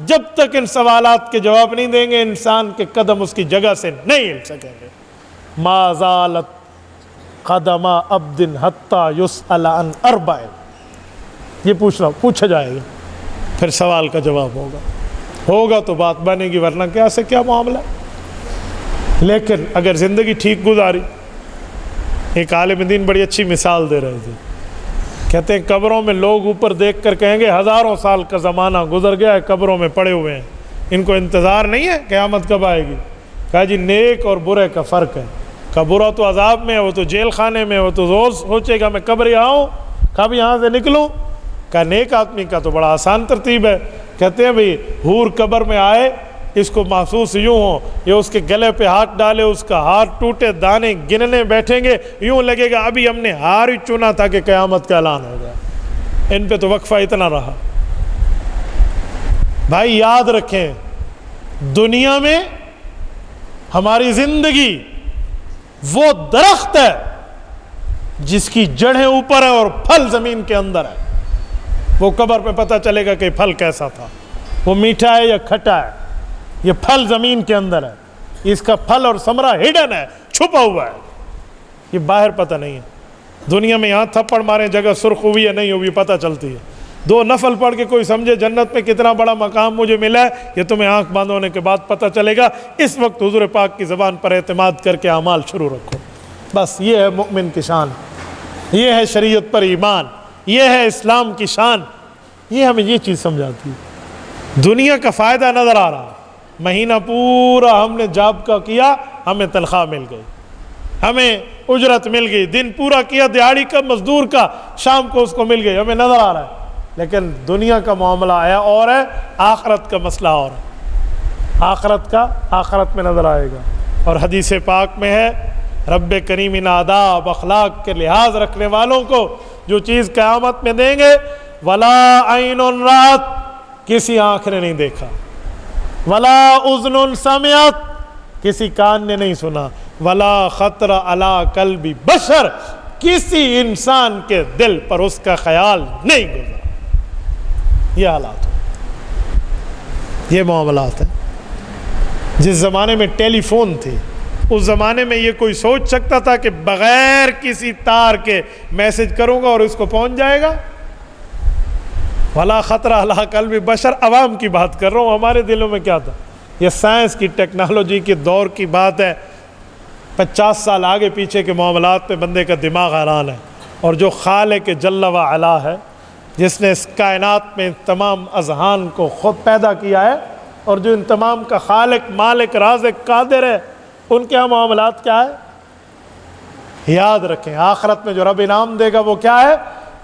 جب تک ان سوالات کے جواب نہیں دیں گے، انسان کے قدم اس کی جگہ سے نہیں ہل سکیں گے۔ ما زالت قدم عبد حتی یسأل عن اربع، یہ پوچھا جائے گا، پھر سوال کا جواب ہوگا تو بات بنے گی، ورنہ کیا سے کیا معاملہ۔ لیکن اگر زندگی ٹھیک گزاری، ایک عالم دین بڑی اچھی مثال دے رہے تھے، کہتے ہیں قبروں میں لوگ اوپر دیکھ کر کہیں گے 1000 سال کا زمانہ گزر گیا ہے، قبروں میں پڑے ہوئے ہیں، ان کو انتظار نہیں ہے قیامت کب آئے گی۔ کہا جی نیک اور برے کا فرق ہے، کہ برا تو عذاب میں ہے، وہ تو جیل خانے میں، وہ تو روز سوچے گا میں کب آؤں، کب یہاں سے نکلوں۔ کہا نیک آدمی کا تو بڑا آسان ترتیب ہے، کہتے ہیں بھئی حور قبر میں آئے، اس کو محسوس یوں ہو، یہ اس کے گلے پہ ہاتھ ڈالے، اس کا ہاتھ ٹوٹے، دانے گننے بیٹھیں گے، یوں لگے گا ابھی ہم نے ہار ہی چنا تھا کہ قیامت کا اعلان ہو گیا۔ ان پہ تو وقفہ اتنا رہا۔ بھائی یاد رکھیں، دنیا میں ہماری زندگی وہ درخت ہے جس کی جڑیں اوپر ہیں اور پھل زمین کے اندر ہے. وہ قبر پہ پتہ چلے گا کہ پھل کیسا تھا, وہ میٹھا ہے یا کھٹا ہے. یہ پھل زمین کے اندر ہے, اس کا پھل اور ثمرہ ہڈن ہے, چھپا ہوا ہے, یہ باہر پتہ نہیں ہے. دنیا میں یہاں تھپڑ ماریں جگہ سرخ ہوئی ہے نہیں ہوئی پتہ چلتی ہے. 2 نفل پڑھ کے کوئی سمجھے جنت میں کتنا بڑا مقام مجھے ملا ہے, یہ تمہیں آنکھ بند ہونے کے بعد پتہ چلے گا. اس وقت حضور پاک کی زبان پر اعتماد کر کے اعمال شروع رکھو. بس یہ ہے مومن کی شان, یہ ہے شریعت پر ایمان, یہ ہے اسلام کی شان. یہ ہمیں یہ چیز سمجھاتی ہے. دنیا کا فائدہ نظر آ رہا, مہینہ پورا ہم نے جاب کا کیا, ہمیں تنخواہ مل گئی, ہمیں اجرت مل گئی, دن پورا کیا دیہاڑی کا مزدور کا, شام کو اس کو مل گئی, ہمیں نظر آ رہا ہے. لیکن دنیا کا معاملہ آیا اور ہے, آخرت کا مسئلہ اور ہے. آخرت کا آخرت میں نظر آئے گا. اور حدیث پاک میں ہے, رب کریم ان آداب اخلاق کے لحاظ رکھنے والوں کو جو چیز قیامت میں دیں گے, ولا عین رات, کسی آنکھ نے نہیں دیکھا, ولا اذن سمعت, کسی کان نے نہیں سنا, ولا خطر علی قلب بشر, کسی انسان کے دل پر اس کا خیال نہیں گزرا. یہ حالات, یہ معاملات ہیں. جس زمانے میں ٹیلی فون تھی, اس زمانے میں یہ کوئی سوچ سکتا تھا کہ بغیر کسی تار کے میسج کروں گا اور اس کو پہنچ جائے گا؟ ولا خطرہ علی قلب بشر, عوام کی بات کر رہا ہوں. ہمارے دلوں میں کیا تھا؟ یہ سائنس کی ٹیکنالوجی کے دور کی بات ہے. 50 سال آگے پیچھے کے معاملات پہ بندے کا دماغ حیران ہے. اور جو خالق جل و علا ہے, جس نے اس کائنات میں تمام اذہان کو خود پیدا کیا ہے, اور جو ان تمام کا خالق مالک رازق قادر ہے, ان کے معاملات کیا ہے؟ یاد رکھیں, آخرت میں جو رب انعام دے گا وہ کیا ہے؟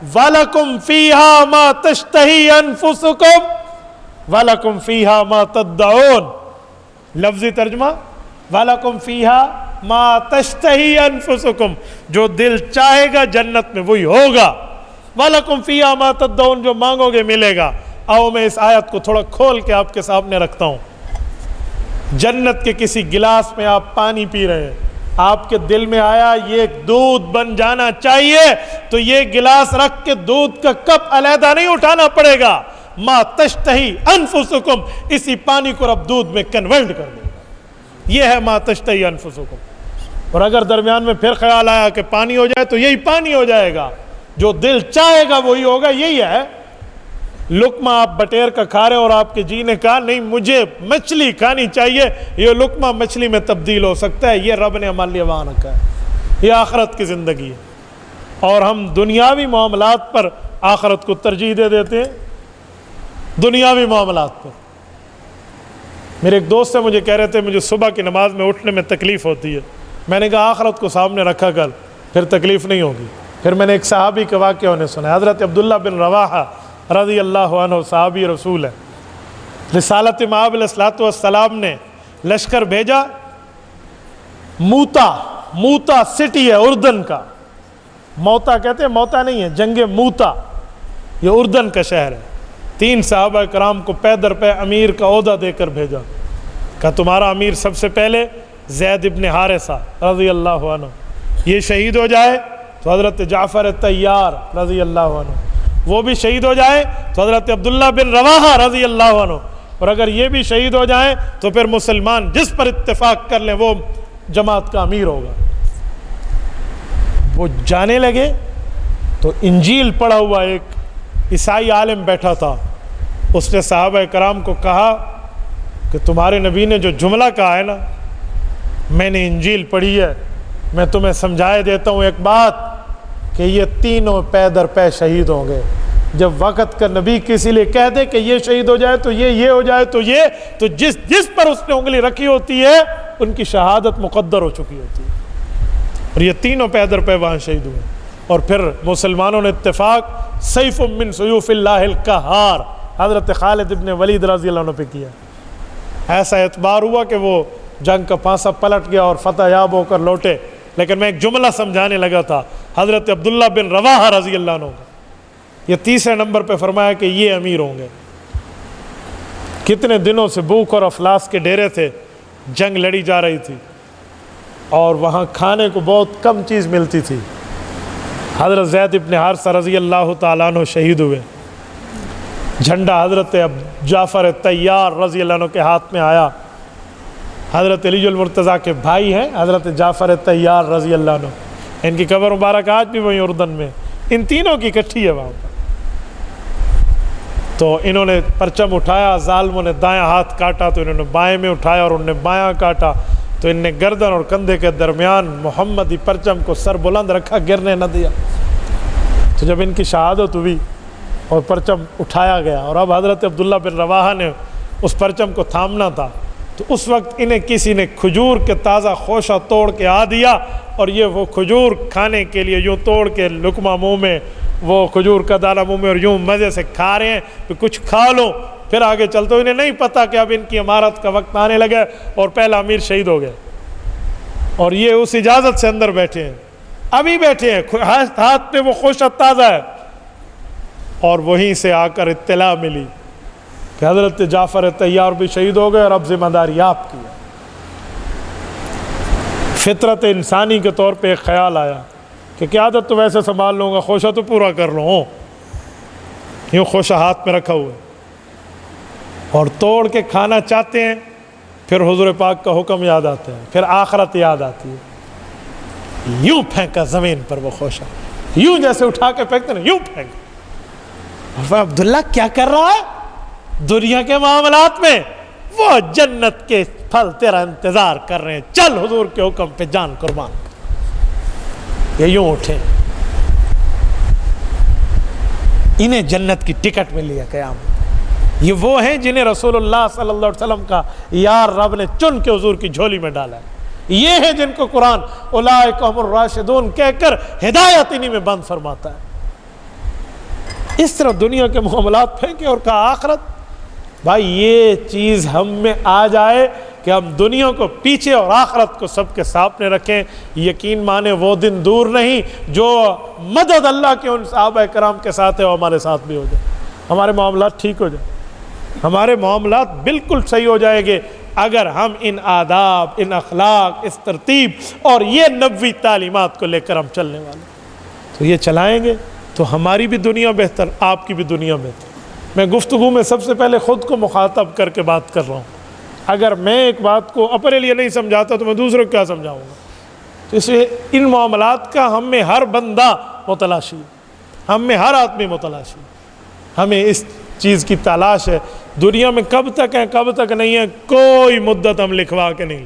وَلَكُمْ فِيهَا مَا تَشْتَهِي أَنفُسُكُمْ وَلَكُمْ فِيهَا مَا تَدَّعُونَ. لفظی ترجمہ, وَلَكُمْ فِيهَا مَا تَشْتَهِي أَنفُسُكُمْ, جو دل چاہے گا جنت میں وہی ہوگا. وَلَكُمْ فِيهَا مَا تَدَّعُونَ, جو مانگو گے ملے گا. آؤ میں اس آیت کو تھوڑا کھول کے آپ کے سامنے رکھتا ہوں. جنت کے کسی گلاس میں آپ پانی پی رہے ہیں, آپ کے دل میں آیا یہ دودھ بن جانا چاہیے, تو یہ گلاس رکھ کے دودھ کا کپ علیحدہ نہیں اٹھانا پڑے گا. ما تشتہی انفسکم, اسی پانی کو رب دودھ میں کنورٹ کر دے گا. یہ ہے ما تشتہی انفسکم. اور اگر درمیان میں پھر خیال آیا کہ پانی ہو جائے تو یہی پانی ہو جائے گا. جو دل چاہے گا وہی ہوگا. یہی ہے. لقمہ آپ بٹیر کا کھا رہے اور آپ کے جی نے کہا نہیں مجھے مچھلی کھانی چاہیے, یہ لقمہ مچھلی میں تبدیل ہو سکتا ہے. یہ رب نے ہمارے لیے وہاں رکھا ہے. یہ آخرت کی زندگی ہے. اور ہم دنیاوی معاملات پر آخرت کو ترجیح دے دیتے ہیں. دنیاوی معاملات پر. میرے ایک دوست سے مجھے کہہ رہے تھے مجھے صبح کی نماز میں اٹھنے میں تکلیف ہوتی ہے. میں نے کہا آخرت کو سامنے رکھا کر, پھر تکلیف نہیں ہوگی. پھر میں نے ایک صحابی کا واقعہ انہیں سنا. حضرت عبداللہ بن رواحہ رضی اللہ عنہ صحابی رسول ہے. رسالت مآب علیہ الصلوۃ والسلام نے لشکر بھیجا. موتا سٹی ہے اردن کا. موتا کہتے ہیں, موتا نہیں ہے, جنگ موتا, یہ اردن کا شہر ہے. 3 صحابہ کرام کو پے در پے امیر کا عہدہ دے کر بھیجا. کہا تمہارا امیر سب سے پہلے زید ابن حارثہ رضی اللہ عنہ, یہ شہید ہو جائے تو حضرت جعفر طیار رضی اللہ عنہ, وہ بھی شہید ہو جائے تو حضرت عبداللہ بن رواحہ رضی اللہ عنہ, اور اگر یہ بھی شہید ہو جائیں تو پھر مسلمان جس پر اتفاق کر لیں وہ جماعت کا امیر ہوگا. وہ جانے لگے تو انجیل پڑھا ہوا ایک عیسائی عالم بیٹھا تھا. اس نے صحابہ کرام کو کہا کہ تمہارے نبی نے جو جملہ کہا ہے نا, میں نے انجیل پڑھی ہے, میں تمہیں سمجھائے دیتا ہوں ایک بات کہ یہ تینوں پے در پے شہید ہوں گے. جب وقت کا نبی کسی لیے کہہ دے کہ یہ شہید ہو جائے تو یہ ہو جائے تو یہ, تو جس پر اس نے انگلی رکھی ہوتی ہے ان کی شہادت مقدر ہو چکی ہوتی ہے. اور یہ تینوں پے در پے وہاں شہید ہوئے. اور پھر مسلمانوں نے اتفاق سیف من سیوف اللہ القہار حضرت خالد ابن ولید رضی اللہ عنہ پہ کیا. ایسا اعتبار ہوا کہ وہ جنگ کا پانسا پلٹ گیا اور فتح یاب ہو کر لوٹے. لیکن میں ایک جملہ سمجھانے لگا تھا حضرت عبداللہ بن رواحہ رضی اللہ عنہ کا. یہ 3 نمبر پہ فرمایا کہ یہ امیر ہوں گے. کتنے دنوں سے بھوک اور افلاس کے ڈیرے تھے, جنگ لڑی جا رہی تھی. اور وہاں کھانے کو بہت کم چیز ملتی تھی۔ حضرت زید ابن حارثہ رضی اللہ تعالیٰ عنہ شہید ہوئے، جھنڈا حضرت جعفر طیار رضی اللہ عنہ کے ہاتھ میں آیا۔ حضرت علی المرتضیٰ کے بھائی ہیں حضرت جعفر طیار رضی اللہ عنہ، ان کی قبر مبارک آج بھی وہیں اردن میں، ان تینوں کی اکٹھی ہے وہاں پر۔ تو انہوں نے پرچم اٹھایا، ظالموں نے دایاں ہاتھ کاٹا تو انہوں نے بائیں میں اٹھایا، اور انہوں نے بایاں کاٹا تو ان نے گردن اور کندھے کے درمیان محمدی پرچم کو سر بلند رکھا، گرنے نہ دیا۔ تو جب ان کی شہادت ہوئی اور پرچم اٹھایا گیا، اور اب حضرت عبداللہ بن رواحہ نے اس پرچم کو تھامنا تھا، تو اس وقت انہیں کسی نے کھجور کے تازہ خوشہ توڑ کے آ دیا، اور یہ وہ کھجور کھانے کے لیے یوں توڑ کے لقمہ منہ میں، وہ کھجور کا دانہ منہ میں، اور یوں مزے سے کھا رہے ہیں کہ کچھ کھا لو پھر آگے چلتے۔ انہیں نہیں پتہ کہ اب ان کی امارت کا وقت آنے لگا اور پہلا امیر شہید ہو گیا، اور یہ اس اجازت سے اندر بیٹھے ہیں، ابھی بیٹھے ہیں، ہاتھ میں وہ خوشہ تازہ ہے، اور وہیں سے آ کر اطلاع ملی کہ حضرت جعفر طیار بھی شہید ہو گئے اور اب ذمہ داری آپ کی ہے۔ فطرت انسانی کے طور پہ ایک خیال آیا کہ قیادت تو ویسے سنبھال لوں گا، خوشہ تو پورا کر لوں، یوں خوشہ ہاتھ میں رکھا ہوا ہے، اور توڑ کے کھانا چاہتے ہیں، پھر حضور پاک کا حکم یاد آتا ہے، پھر آخرت یاد آتی ہے، یوں پھینکا زمین پر وہ خوشہ، یوں جیسے اٹھا کے پھینکتے ہیں یوں پھینکا۔ عبداللہ کیا کر رہا ہے؟ دنیا کے معاملات میں وہ جنت کے پھل تیرا انتظار کر رہے ہیں، چل حضور کے حکم پہ جان قربان کر۔ یہ یوں اٹھے، انہیں جنت کی ٹکٹ ملی ہے قیامت۔ یہ وہ ہیں جنہیں رسول اللہ صلی اللہ علیہ وسلم کا یار رب نے چن کے حضور کی جھولی میں ڈالا ہے۔ یہ ہیں جن کو قرآن اولئک هم الراشدون کہہ کر ہدایت انہی میں بند فرماتا ہے۔ اس طرح دنیا کے معاملات پھینکے اور کہا آخرت۔ بھائی یہ چیز ہم میں آ جائے کہ ہم دنیا کو پیچھے اور آخرت کو سب کے سامنے رکھیں، یقین مانے وہ دن دور نہیں جو مدد اللہ کے ان صحابہ کرام کے ساتھ ہے وہ ہمارے ساتھ بھی ہو جائے، ہمارے معاملات ٹھیک ہو جائیں، ہمارے معاملات بالکل صحیح ہو جائیں گے اگر ہم ان آداب، ان اخلاق، اس ترتیب اور یہ نبوی تعلیمات کو لے کر ہم چلنے والے تو یہ چلائیں گے تو ہماری بھی دنیا بہتر، آپ کی بھی دنیا بہتر۔ میں گفتگو میں سب سے پہلے خود کو مخاطب کر کے بات کر رہا ہوں، اگر میں ایک بات کو اپنے لیے نہیں سمجھاتا تو میں دوسروں کو کیا سمجھاؤں گا؟ تو اس لیے ان معاملات کا ہم میں ہر بندہ متلاشی ہے، ہم میں ہر آدمی متلاشی ہے، ہمیں اس چیز کی تلاش ہے۔ دنیا میں کب تک ہے کب تک نہیں ہے کوئی مدت ہم لکھوا کے نہیں،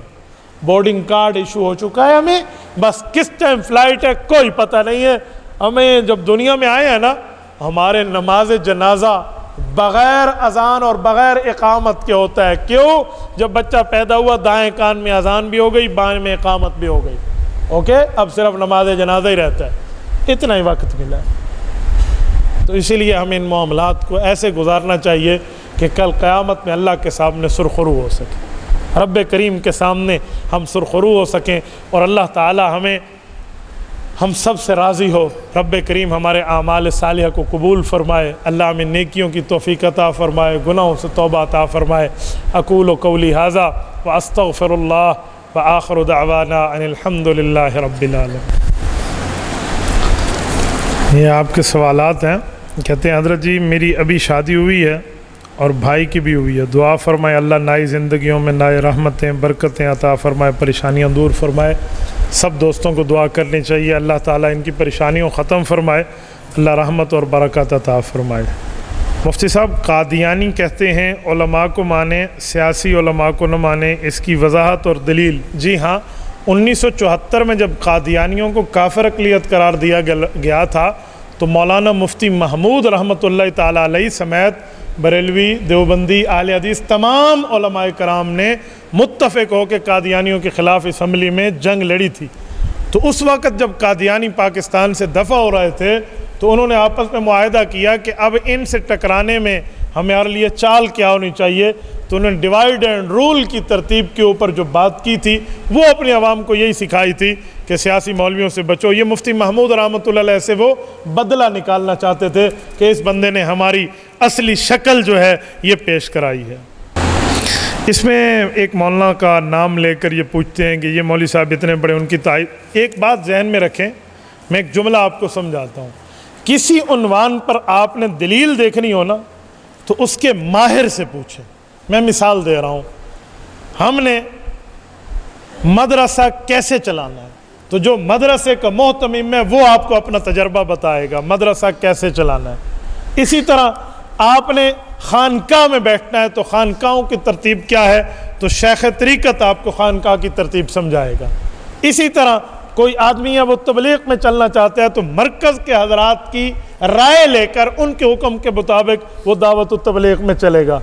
بورڈنگ کارڈ ایشو ہو چکا ہے ہمیں، بس کس ٹائم فلائٹ ہے کوئی پتہ نہیں ہے۔ ہمیں جب دنیا میں آئے ہیں نا، ہمارے نماز جنازہ بغیر اذان اور بغیر اقامت کے ہوتا ہے۔ کیوں؟ جب بچہ پیدا ہوا دائیں کان میں اذان بھی ہو گئی، بائیں میں اقامت بھی ہو گئی، اوکے، اب صرف نماز جنازہ ہی رہتا ہے، اتنا ہی وقت ملا ہے۔ تو اسی لیے ہمیں ان معاملات کو ایسے گزارنا چاہیے کہ کل قیامت میں اللہ کے سامنے سرخرو ہو سکے، رب کریم کے سامنے ہم سرخرو ہو سکیں، اور اللہ تعالی ہمیں ہم سب سے راضی ہو۔ رب کریم ہمارے اعمال صالحہ کو قبول فرمائے، اللہ ہمیں نیکیوں کی توفیق عطا فرمائے، گناہوں سے توبہ عطا فرمائے۔ اقول قولی ھذا واستغفر اللہ وآخر دعوانا ان الحمد للہ رب العالمین۔ یہ آپ کے سوالات ہیں، کہتے ہیں حضرت جی میری ابھی شادی ہوئی ہے اور بھائی کی بھی ہوئی ہے، دعا فرمائے اللہ نئی زندگیوں میں نئے رحمتیں برکتیں عطا فرمائے، پریشانیاں دور فرمائے۔ سب دوستوں کو دعا کرنی چاہیے اللہ تعالیٰ ان کی پریشانیوں ختم فرمائے، اللہ رحمت اور برکت عطا فرمائے۔ مفتی صاحب قادیانی کہتے ہیں علماء کو مانیں سیاسی علماء کو نہ مانیں، اس کی وضاحت اور دلیل؟ جی ہاں، 1974 میں جب قادیانیوں کو کافر اقلیت قرار دیا گیا تھا تو مولانا مفتی محمود رحمۃ اللہ تعالیٰ علیہ سمیت بریلوی، دیوبندی، اہل حدیث تمام علماء کرام نے متفق ہو کے قادیانیوں کے خلاف اسمبلی میں جنگ لڑی تھی۔ تو اس وقت جب قادیانی پاکستان سے دفع ہو رہے تھے تو انہوں نے آپس میں معاہدہ کیا کہ اب ان سے ٹکرانے میں ہمارے لیے چال کیا ہونی چاہیے، تو انہوں نے ڈیوائیڈ اینڈ رول کی ترتیب کے اوپر جو بات کی تھی وہ اپنی عوام کو یہی سکھائی تھی کہ سیاسی مولویوں سے بچو۔ یہ مفتی محمود رحمۃ اللہ علیہ سے وہ بدلہ نکالنا چاہتے تھے کہ اس بندے نے ہماری اصلی شکل جو ہے یہ پیش کرائی ہے۔ اس میں ایک مولانا کا نام لے کر یہ پوچھتے ہیں کہ یہ مولوی صاحب اتنے بڑے، ان کی تعریف۔ ایک بات ذہن میں رکھیں، میں ایک جملہ آپ کو سمجھاتا ہوں۔ کسی عنوان پر آپ نے دلیل دیکھنی ہو نا تو اس کے ماہر سے پوچھیں۔ میں مثال دے رہا ہوں، ہم نے مدرسہ کیسے چلانا ہے تو جو مدرسے کا محتمم ہے وہ آپ کو اپنا تجربہ بتائے گا مدرسہ کیسے چلانا ہے۔ اسی طرح آپ نے خانقاہ میں بیٹھنا ہے تو خانقاہوں کی ترتیب کیا ہے تو شیخ طریقت آپ کو خانقاہ کی ترتیب سمجھائے گا۔ اسی طرح کوئی آدمی ہے وہ تبلیغ میں چلنا چاہتا ہے تو مرکز کے حضرات کی رائے لے کر ان کے حکم کے مطابق وہ دعوت و تبلیغ میں چلے گا۔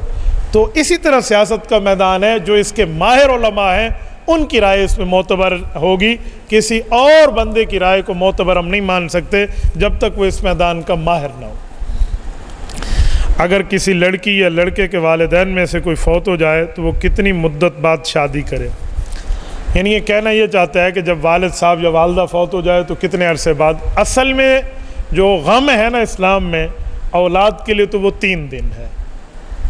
تو اسی طرح سیاست کا میدان ہے، جو اس کے ماہر علماء ہیں ان کی رائے اس میں معتبر ہوگی، کسی اور بندے کی رائے کو معتبر ہم نہیں مان سکتے جب تک وہ اس میدان کا ماہر نہ ہو۔ اگر کسی لڑکی یا لڑکے کے والدین میں سے کوئی فوت ہو جائے تو وہ کتنی مدت بعد شادی کرے؟ یعنی یہ کہنا یہ چاہتا ہے کہ جب والد صاحب یا والدہ فوت ہو جائے تو کتنے عرصے بعد۔ اصل میں جو غم ہے نا اسلام میں اولاد کے لیے تو وہ 3 دن ہے،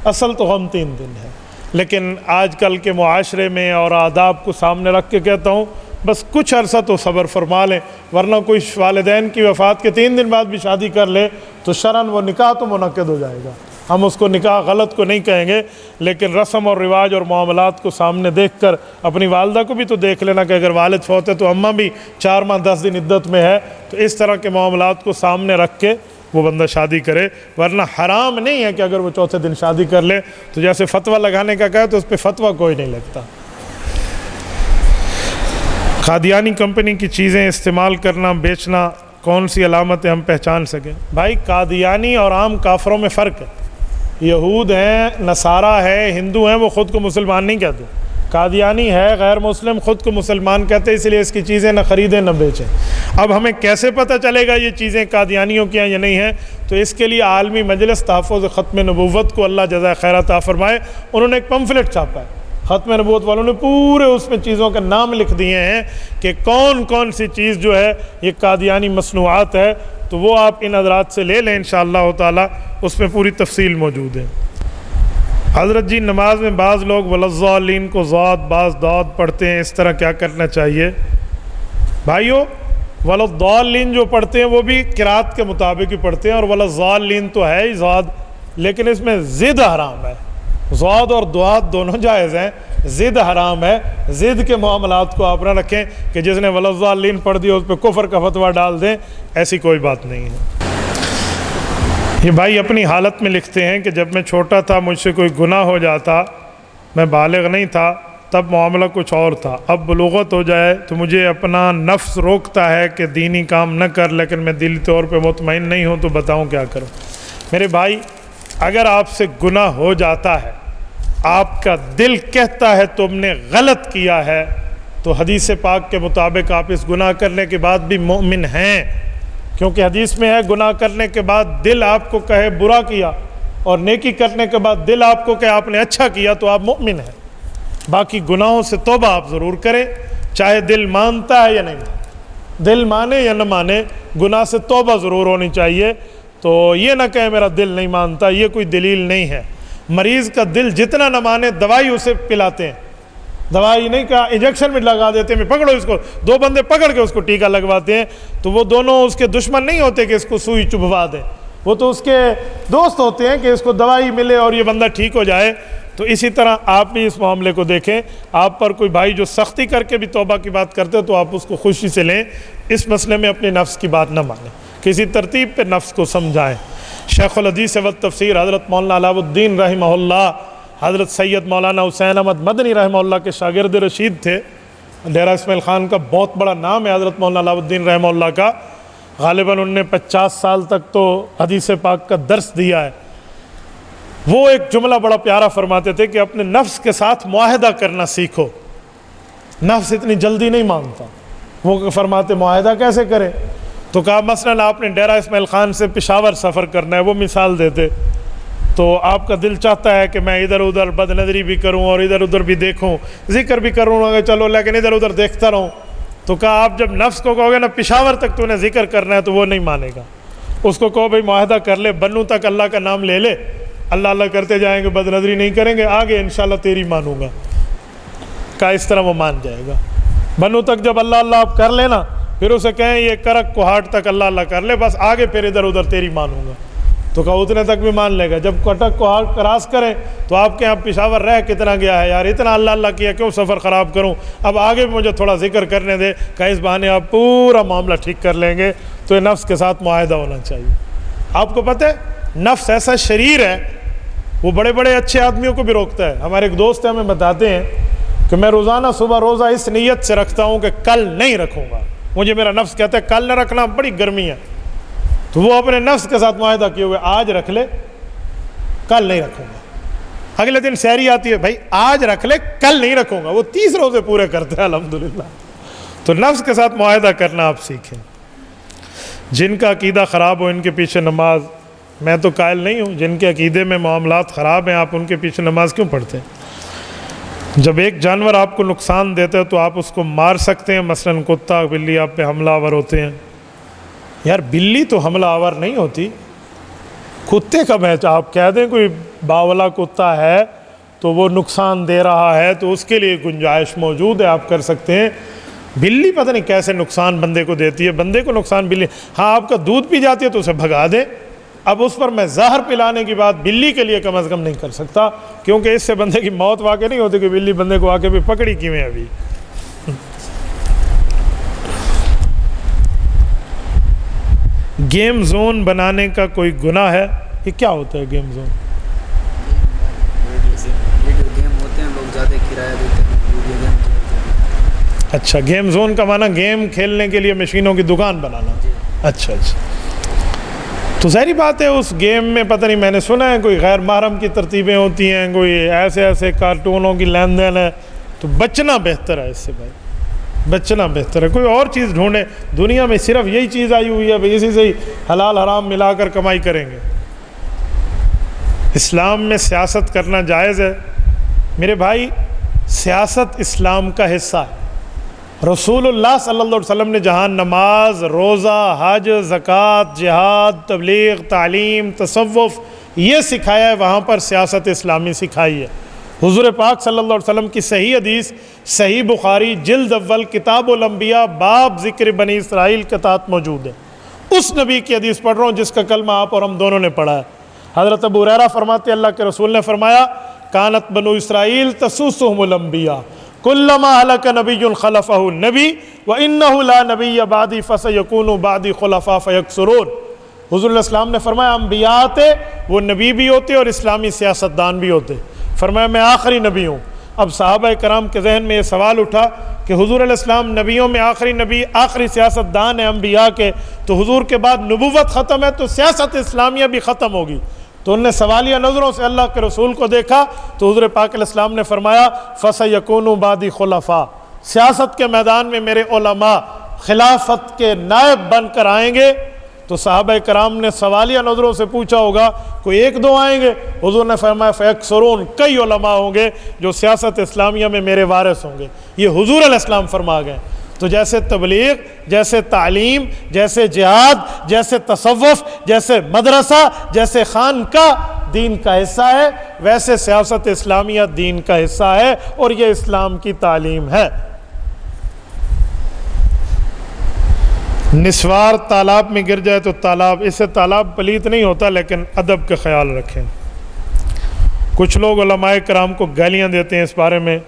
اصل تو غم 3 دن ہے، لیکن آج کل کے معاشرے میں اور آداب کو سامنے رکھ کے کہتا ہوں بس کچھ عرصہ تو صبر فرما لیں، ورنہ کوئی والدین کی وفات کے 3 دن بعد بھی شادی کر لے تو شرعاً وہ نکاح تو منعقد ہو جائے گا۔ ہم اس کو نکاح غلط کو نہیں کہیں گے، لیکن رسم اور رواج اور معاملات کو سامنے دیکھ کر اپنی والدہ کو بھی تو دیکھ لینا کہ اگر والد فوت ہے تو اماں بھی 4 ماہ 10 دن عدت میں ہے، تو اس طرح کے معاملات کو سامنے رکھ کے وہ بندہ شادی کرے، ورنہ حرام نہیں ہے کہ اگر وہ چوتھے دن شادی کر لے تو جیسے فتویٰ لگانے کا کہا تو اس پہ فتویٰ کوئی نہیں لگتا۔ قادیانی کمپنی کی چیزیں استعمال کرنا بیچنا کون سی علامتیں ہم پہچان سکیں؟ بھائی قادیانی اور عام کافروں میں فرق ہے۔ یہود ہیں، نصارہ ہے، ہندو ہیں، وہ خود کو مسلمان نہیں کہتے۔ قادیانی ہے غیر مسلم، خود کو مسلمان کہتے، اس لیے اس کی چیزیں نہ خریدیں نہ بیچیں۔ اب ہمیں کیسے پتہ چلے گا یہ چیزیں قادیانیوں کی ہیں یا نہیں ہیں؟ تو اس کے لیے عالمی مجلس تحفظ ختم نبوت کو اللہ جزائے خیر عطا فرمائے، انہوں نے ایک پمفلٹ چھاپا ہے، ختم نبوت والوں نے پورے اس میں چیزوں کے نام لکھ دیے ہیں کہ کون کون سی چیز جو ہے یہ قادیانی مصنوعات ہے، تو وہ آپ ان حضرات سے لے لیں انشاءاللہ تعالی، اس میں پوری تفصیل موجود ہے۔ حضرت جی نماز میں بعض لوگ ولضالین کو ضاد بعض داد پڑھتے ہیں، اس طرح کیا کرنا چاہیے؟ بھائیو ولضالین جو پڑھتے ہیں وہ بھی قرات کے مطابق ہی پڑھتے ہیں، اور ولضالین تو ہے ہی ضاد، لیکن اس میں ضد حرام ہے۔ ضاد اور دعات دونوں جائز ہیں، ضد حرام ہے۔ ضد کے معاملات کو آپ نہ رکھیں کہ جس نے ولضالین پڑھ دیا اس پہ کفر کا فتویٰ ڈال دیں، ایسی کوئی بات نہیں ہے۔ یہ بھائی اپنی حالت میں لکھتے ہیں کہ جب میں چھوٹا تھا مجھ سے کوئی گناہ ہو جاتا، میں بالغ نہیں تھا، تب معاملہ کچھ اور تھا، اب بلوغت ہو جائے تو مجھے اپنا نفس روکتا ہے کہ دینی کام نہ کر، لیکن میں دلی طور پہ مطمئن نہیں ہوں، تو بتاؤں کیا کروں؟ میرے بھائی اگر آپ سے گناہ ہو جاتا ہے، آپ کا دل کہتا ہے تم نے غلط کیا ہے، تو حدیث پاک کے مطابق آپ اس گناہ کرنے کے بعد بھی مومن ہیں، کیونکہ حدیث میں ہے گناہ کرنے کے بعد دل آپ کو کہے برا کیا، اور نیکی کرنے کے بعد دل آپ کو کہے آپ نے اچھا کیا، تو آپ مومن ہیں۔ باقی گناہوں سے توبہ آپ ضرور کریں، چاہے دل مانتا ہے یا نہیں، دل مانے یا نہ مانے، گناہ سے توبہ ضرور ہونی چاہیے۔ تو یہ نہ کہے میرا دل نہیں مانتا، یہ کوئی دلیل نہیں ہے۔ مریض کا دل جتنا نہ مانے دوائی اسے پلاتے ہیں، دوائی نہیں کہا انجیکشن میں لگا دیتے ہیں، پکڑو اس کو، 2 بندے پکڑ کے اس کو ٹیکہ لگواتے ہیں، تو وہ دونوں اس کے دشمن نہیں ہوتے کہ اس کو سوئی چبھوا دیں، وہ تو اس کے دوست ہوتے ہیں کہ اس کو دوائی ملے اور یہ بندہ ٹھیک ہو جائے۔ تو اسی طرح آپ بھی اس معاملے کو دیکھیں، آپ پر کوئی بھائی جو سختی کر کے بھی توبہ کی بات کرتے ہو تو آپ اس کو خوشی سے لیں، اس مسئلے میں اپنے نفس کی بات نہ مانیں، کسی ترتیب پہ نفس کو سمجھائیں۔ شیخ الحدیث والتفسیر حضرت مولانا علاء الدین رحمہ اللہ، حضرت سید مولانا حسین احمد مدنی رحمہ اللہ کے شاگرد رشید تھے۔ ڈیرہ اسماعیل خان کا بہت بڑا نام ہے حضرت مولانا علاء الدین رحمہ اللہ کا، غالباً انہوں نے 50 سال تک تو حدیث پاک کا درس دیا ہے۔ وہ ایک جملہ بڑا پیارا فرماتے تھے کہ اپنے نفس کے ساتھ معاہدہ کرنا سیکھو، نفس اتنی جلدی نہیں مانتا۔ وہ فرماتے معاہدہ کیسے کریں؟ تو کہا مثلاً آپ نے ڈیرہ اسماعیل خان سے پشاور سفر کرنا ہے، وہ مثال دیتے، تو آپ کا دل چاہتا ہے کہ میں ادھر ادھر بد نظری بھی کروں اور ادھر ادھر بھی دیکھوں، ذکر بھی کروں گا چلو، لیکن ادھر ادھر دیکھتا رہوں۔ تو کہا آپ جب نفس کو کہو گے نا پشاور تک تو نے ذکر کرنا ہے، تو وہ نہیں مانے گا۔ اس کو کہو بھائی معاہدہ کر لے، بنو تک اللہ کا نام لے لے، اللہ اللہ کرتے جائیں گے, بد نظری نہیں کریں گے, آگے انشاءاللہ تیری مانوں گا, کہا اس طرح وہ مان جائے گا. بنو تک جب اللہ اللہ آپ کر لینا, پھر اسے کہیں یہ کرک کوہاٹ تک اللہ اللہ کر لے, بس آگے پھر ادھر ادھر تیری مانوں گا, تو کہا اتنے تک بھی مان لے گا. جب کٹک کوہاٹ کراس کریں تو آپ کے یہاں پشاور رہ کتنا گیا ہے یار, اتنا اللہ اللہ کیا, کیوں سفر خراب کروں, اب آگے بھی مجھے تھوڑا ذکر کرنے دے, کہ اس بہانے آپ پورا معاملہ ٹھیک کر لیں گے. تو یہ نفس کے ساتھ معاہدہ ہونا چاہیے. آپ کو پتہ ہے نفس ایسا شریر ہے, وہ بڑے بڑے اچھے آدمیوں کو بھی روکتا ہے. ہمارے ایک دوست ہیں, ہمیں بتاتے ہیں کہ میں روزانہ صبح روزہ اس نیت سے رکھتا ہوں کہ کل نہیں رکھوں گا. مجھے میرا نفس کہتا ہے کل نہ رکھنا, بڑی گرمی ہے, تو وہ اپنے نفس کے ساتھ معاہدہ کیے ہوئے آج رکھ لے, کل نہیں رکھوں گا. اگلے دن سحری آتی ہے, بھائی آج رکھ لے کل نہیں رکھوں گا, وہ 30 روزے پورے کرتے ہیں الحمدللہ. تو نفس کے ساتھ معاہدہ کرنا آپ سیکھیں. جن کا عقیدہ خراب ہو ان کے پیچھے نماز, میں تو قائل نہیں ہوں, جن کے عقیدے میں معاملات خراب ہیں آپ ان کے پیچھے نماز کیوں پڑھتے ہیں؟ جب ایک جانور آپ کو نقصان دیتا ہے تو آپ اس کو مار سکتے ہیں, مثلا کتا بلی آپ پہ حملہ آور ہوتے ہیں. یار بلی تو حملہ آور نہیں ہوتی, کتے کا بہت آپ کہہ دیں کوئی باولا کتا ہے تو وہ نقصان دے رہا ہے تو اس کے لیے گنجائش موجود ہے, آپ کر سکتے ہیں. بلی پتہ نہیں کیسے نقصان بندے کو دیتی ہے, بندے کو نقصان بلی, ہاں آپ کا دودھ پی جاتی ہے تو اسے بھگا دیں. اب اس پر میں زہر پلانے کی بات بلی کے لیے کم از کم نہیں کر سکتا, کیونکہ اس سے بندے کی موت واقع نہیں ہوتی کہ بلی بندے کو آ کے بھی پکڑی کیوں ہے. ابھی گیم زون بنانے کا کوئی گناہ ہے؟ یہ کیا ہوتا ہے گیم زون؟ ویڈیو گیم ہوتے ہیں, لوگ زیادہ کرایہ دیتے ہیں ویڈیو گیم. اچھا, گیم زون کا معنی گیم کھیلنے کے لیے مشینوں کی دکان بنانا. اچھا اچھا, تو ظاہری بات ہے اس گیم میں پتہ نہیں, میں نے سنا ہے کوئی غیر محرم کی ترتیبیں ہوتی ہیں, کوئی ایسے ایسے کارٹونوں کی لین دین ہے, تو بچنا بہتر ہے اس سے. بھائی بچنا بہتر ہے, کوئی اور چیز ڈھونڈیں. دنیا میں صرف یہی چیز آئی ہوئی ہے, بھائی اسی سے ہی حلال حرام ملا کر کمائی کریں گے. اسلام میں سیاست کرنا جائز ہے میرے بھائی. سیاست اسلام کا حصہ ہے. رسول اللہ صلی اللہ علیہ وسلم نے جہاں نماز, روزہ, حج, زکوٰۃ, جہاد, تبلیغ, تعلیم, تصوف یہ سکھایا ہے, وہاں پر سیاست اسلامی سکھائی ہے. حضور پاک صلی اللہ علیہ وسلم کی صحیح حدیث, صحیح بخاری جلد اول کتاب الانبیاء باب ذکر بنی اسرائیل کے تحت موجود ہے. اس نبی کی حدیث پڑھ رہا ہوں جس کا کلمہ آپ اور ہم دونوں نے پڑھا ہے. حضرت ابو ہریرہ فرماتے ہیں اللہ کے رسول نے فرمایا کانت بنو اسرائیل تسوسہم الانبیاء کلما ہلک نبی خلفہ نبی وانہ لا نبی بعدی فسیکون بعدی خلفاء فیکثرون. حضور علیہ السلام نے فرمایا انبیاء آتے, وہ نبی بھی ہوتے اور اسلامی سیاستدان بھی ہوتے. فرمایا میں آخری نبی ہوں. اب صحابہ کرام کے ذہن میں یہ سوال اٹھا کہ حضور علیہ السلام نبیوں میں آخری نبی, آخری سیاستدان ہے انبیاء کے, تو حضور کے بعد نبوت ختم ہے تو سیاست اسلامیہ بھی ختم ہوگی. تو انہوں نے سوالیہ نظروں سے اللہ کے رسول کو دیکھا تو حضور پاک علیہ السلام نے فرمایا فَسَيَكُونُ بَعْدِي خُلَفَاء, سیاست کے میدان میں میرے علماء خلافت کے نائب بن کر آئیں گے. تو صحابہ کرام نے سوالیہ نظروں سے پوچھا ہوگا کوئی ایک دو آئیں گے؟ حضور نے فرمایا فیکثرون, کئی علماء ہوں گے جو سیاست اسلامیہ میں میرے وارث ہوں گے. یہ حضور علیہ السلام فرما گئے. تو جیسے تبلیغ, جیسے تعلیم, جیسے جہاد, جیسے تصوف, جیسے مدرسہ, جیسے خانقاہ دین کا حصہ ہے, ویسے سیاست اسلامیہ دین کا حصہ ہے اور یہ اسلام کی تعلیم ہے. نسوار تالاب میں گر جائے تو تالاب, اس سے تالاب پلیت نہیں ہوتا, لیکن ادب کا خیال رکھیں. کچھ لوگ علماء کرام کو گالیاں دیتے ہیں اس بارے میں.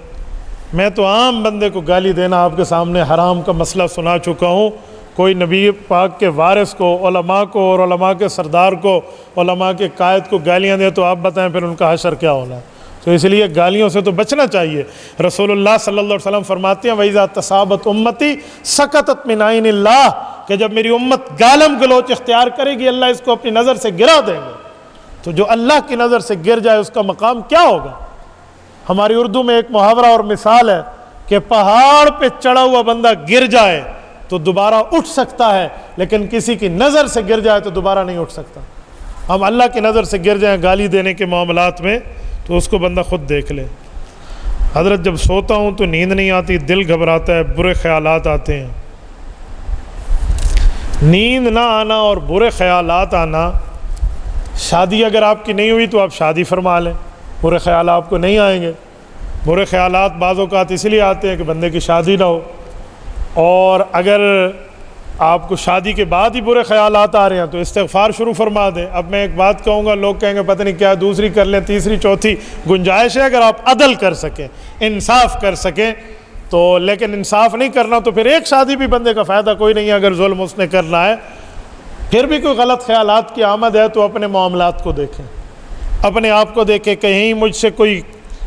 میں تو عام بندے کو گالی دینا آپ کے سامنے حرام کا مسئلہ سنا چکا ہوں. کوئی نبی پاک کے وارث کو, علماء کو اور علماء کے سردار کو, علماء کے قائد کو گالیاں دے تو آپ بتائیں پھر ان کا حشر کیا ہونا ہے. تو اس لیے گالیوں سے تو بچنا چاہیے. رسول اللہ صلی اللہ علیہ وسلم فرماتے ہیں وَإِذَا تَصَابَتْ أُمَّتِي سَقَطَتْ مِنْ عَيْنِ اللَّهِ, کہ جب میری امت گالم گلوچ اختیار کرے گی اللہ اس کو اپنی نظر سے گرا دیں گے. تو جو اللہ کی نظر سے گر جائے اس کا مقام کیا ہوگا؟ ہماری اردو میں ایک محاورہ اور مثال ہے کہ پہاڑ پہ چڑھا ہوا بندہ گر جائے تو دوبارہ اٹھ سکتا ہے, لیکن کسی کی نظر سے گر جائے تو دوبارہ نہیں اٹھ سکتا. ہم اللہ کی نظر سے گر جائیں گالی دینے کے معاملات میں تو اس کو بندہ خود دیکھ لے. حضرت جب سوتا ہوں تو نیند نہیں آتی, دل گھبراتا ہے, برے خیالات آتے ہیں. نیند نہ آنا اور برے خیالات آنا شادی اگر آپ کی نہیں ہوئی تو آپ شادی فرما لیں، برے خیال آپ کو نہیں آئیں گے۔ برے خیالات بعض اوقات اس لیے آتے ہیں کہ بندے کی شادی نہ ہو، اور اگر آپ کو شادی کے بعد ہی برے خیالات آ رہے ہیں تو استغفار شروع فرما دیں۔ اب میں ایک بات کہوں گا، لوگ کہیں گے پتہ نہیں کیا دوسری کر لیں، تیسری چوتھی، گنجائش ہے اگر آپ عدل کر سکیں، انصاف کر سکیں تو، لیکن انصاف نہیں کرنا تو پھر ایک شادی بھی بندے کا فائدہ کوئی نہیں ہے اگر ظلم اس نے کرنا ہے۔ پھر بھی کوئی غلط خیالات کی آمد ہے تو اپنے معاملات کو دیکھیں، اپنے آپ کو دیکھیں، کہیں مجھ سے کوئی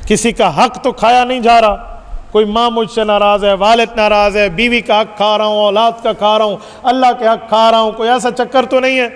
کسی کا حق تو کھایا نہیں جا رہا، کوئی ماں مجھ سے ناراض ہے، والد ناراض ہے، بیوی کا حق کھا رہا ہوں، اولاد کا کھا رہا ہوں، اللہ کے حق کھا رہا ہوں، کوئی ایسا چکر تو نہیں ہے؟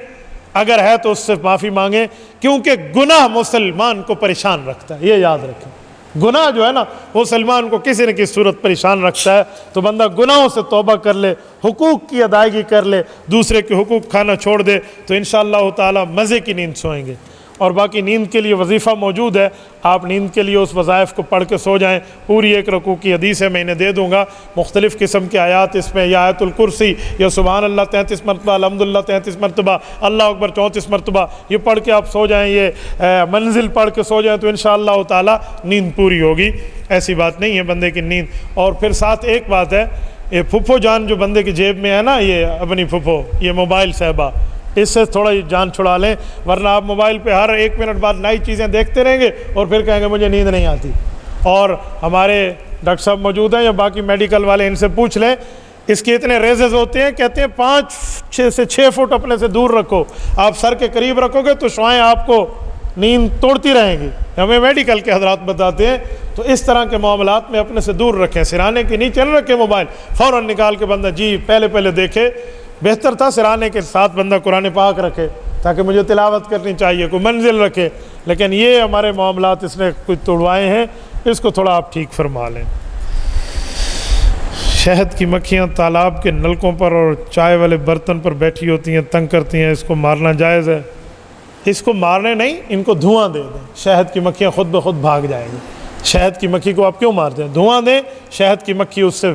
اگر ہے تو اس سے معافی مانگیں، کیونکہ گناہ مسلمان کو پریشان رکھتا ہے، یہ یاد رکھیں۔ گناہ جو ہے نا مسلمان کو کسی نہ کسی صورت پریشان رکھتا ہے، تو بندہ گناہوں سے توبہ کر لے، حقوق کی ادائیگی کر لے، دوسرے کے حقوق کھانا چھوڑ دے تو انشاءاللہ تعالی مزے کی نیند سوئیں گے۔ اور باقی نیند کے لیے وظیفہ موجود ہے، آپ نیند کے لیے اس وظائف کو پڑھ کے سو جائیں، پوری 1 رکوع کی حدیث ہے، میں انہیں دے دوں گا، مختلف قسم کے آیات اس میں، یا آیت الکرسی، یا سبحان اللہ 33 مرتبہ، الحمدللہ 33 مرتبہ، اللہ اکبر 34 مرتبہ، یہ پڑھ کے آپ سو جائیں، یہ منزل پڑھ کے سو جائیں تو انشاءاللہ تعالی نیند پوری ہوگی۔ ایسی بات نہیں ہے بندے کی نیند۔ اور پھر ساتھ ایک بات ہے، یہ پھپھو جان جو بندے کی جیب میں ہے نا، یہ اپنی پھپھو، یہ موبائل صاحبہ، اس سے تھوڑا جان چھڑا لیں، ورنہ آپ موبائل پہ ہر 1 منٹ بعد نئی چیزیں دیکھتے رہیں گے اور پھر کہیں گے مجھے نیند نہیں آتی۔ اور ہمارے ڈاکٹر صاحب موجود ہیں یا باقی میڈیکل والے، ان سے پوچھ لیں اس کے اتنے ریزز ہوتے ہیں، کہتے ہیں 5 سے 6 فٹ اپنے سے دور رکھو، آپ سر کے قریب رکھو گے تو شعائیں آپ کو نیند توڑتی رہیں گی، ہمیں میڈیکل کے حضرات بتاتے ہیں۔ تو اس طرح کے معاملات میں اپنے سے دور رکھیں، سرانے کے نیچے نہ رکھیں موبائل، فوراً نکال کے بندہ جی پہلے دیکھے۔ بہتر تھا سرانے کے ساتھ بندہ قرآن پاک رکھے تاکہ مجھے تلاوت کرنی چاہیے، کوئی منزل رکھے، لیکن یہ ہمارے معاملات اس نے کچھ توڑوائے ہیں، اس کو تھوڑا آپ ٹھیک فرما لیں۔ شہد کی مکھیاں تالاب کے نلکوں پر اور چائے والے برتن پر بیٹھی ہوتی ہیں، تنگ کرتی ہیں، اس کو مارنا جائز ہے؟ اس کو مارنے نہیں، ان کو دھواں دے دیں، شہد کی مکھیاں خود بخود بھاگ جائیں گی۔ شہد کی مکھی کو آپ کیوں مارتے ہیں؟ دھواں دیں، شہد کی مکھی اس سے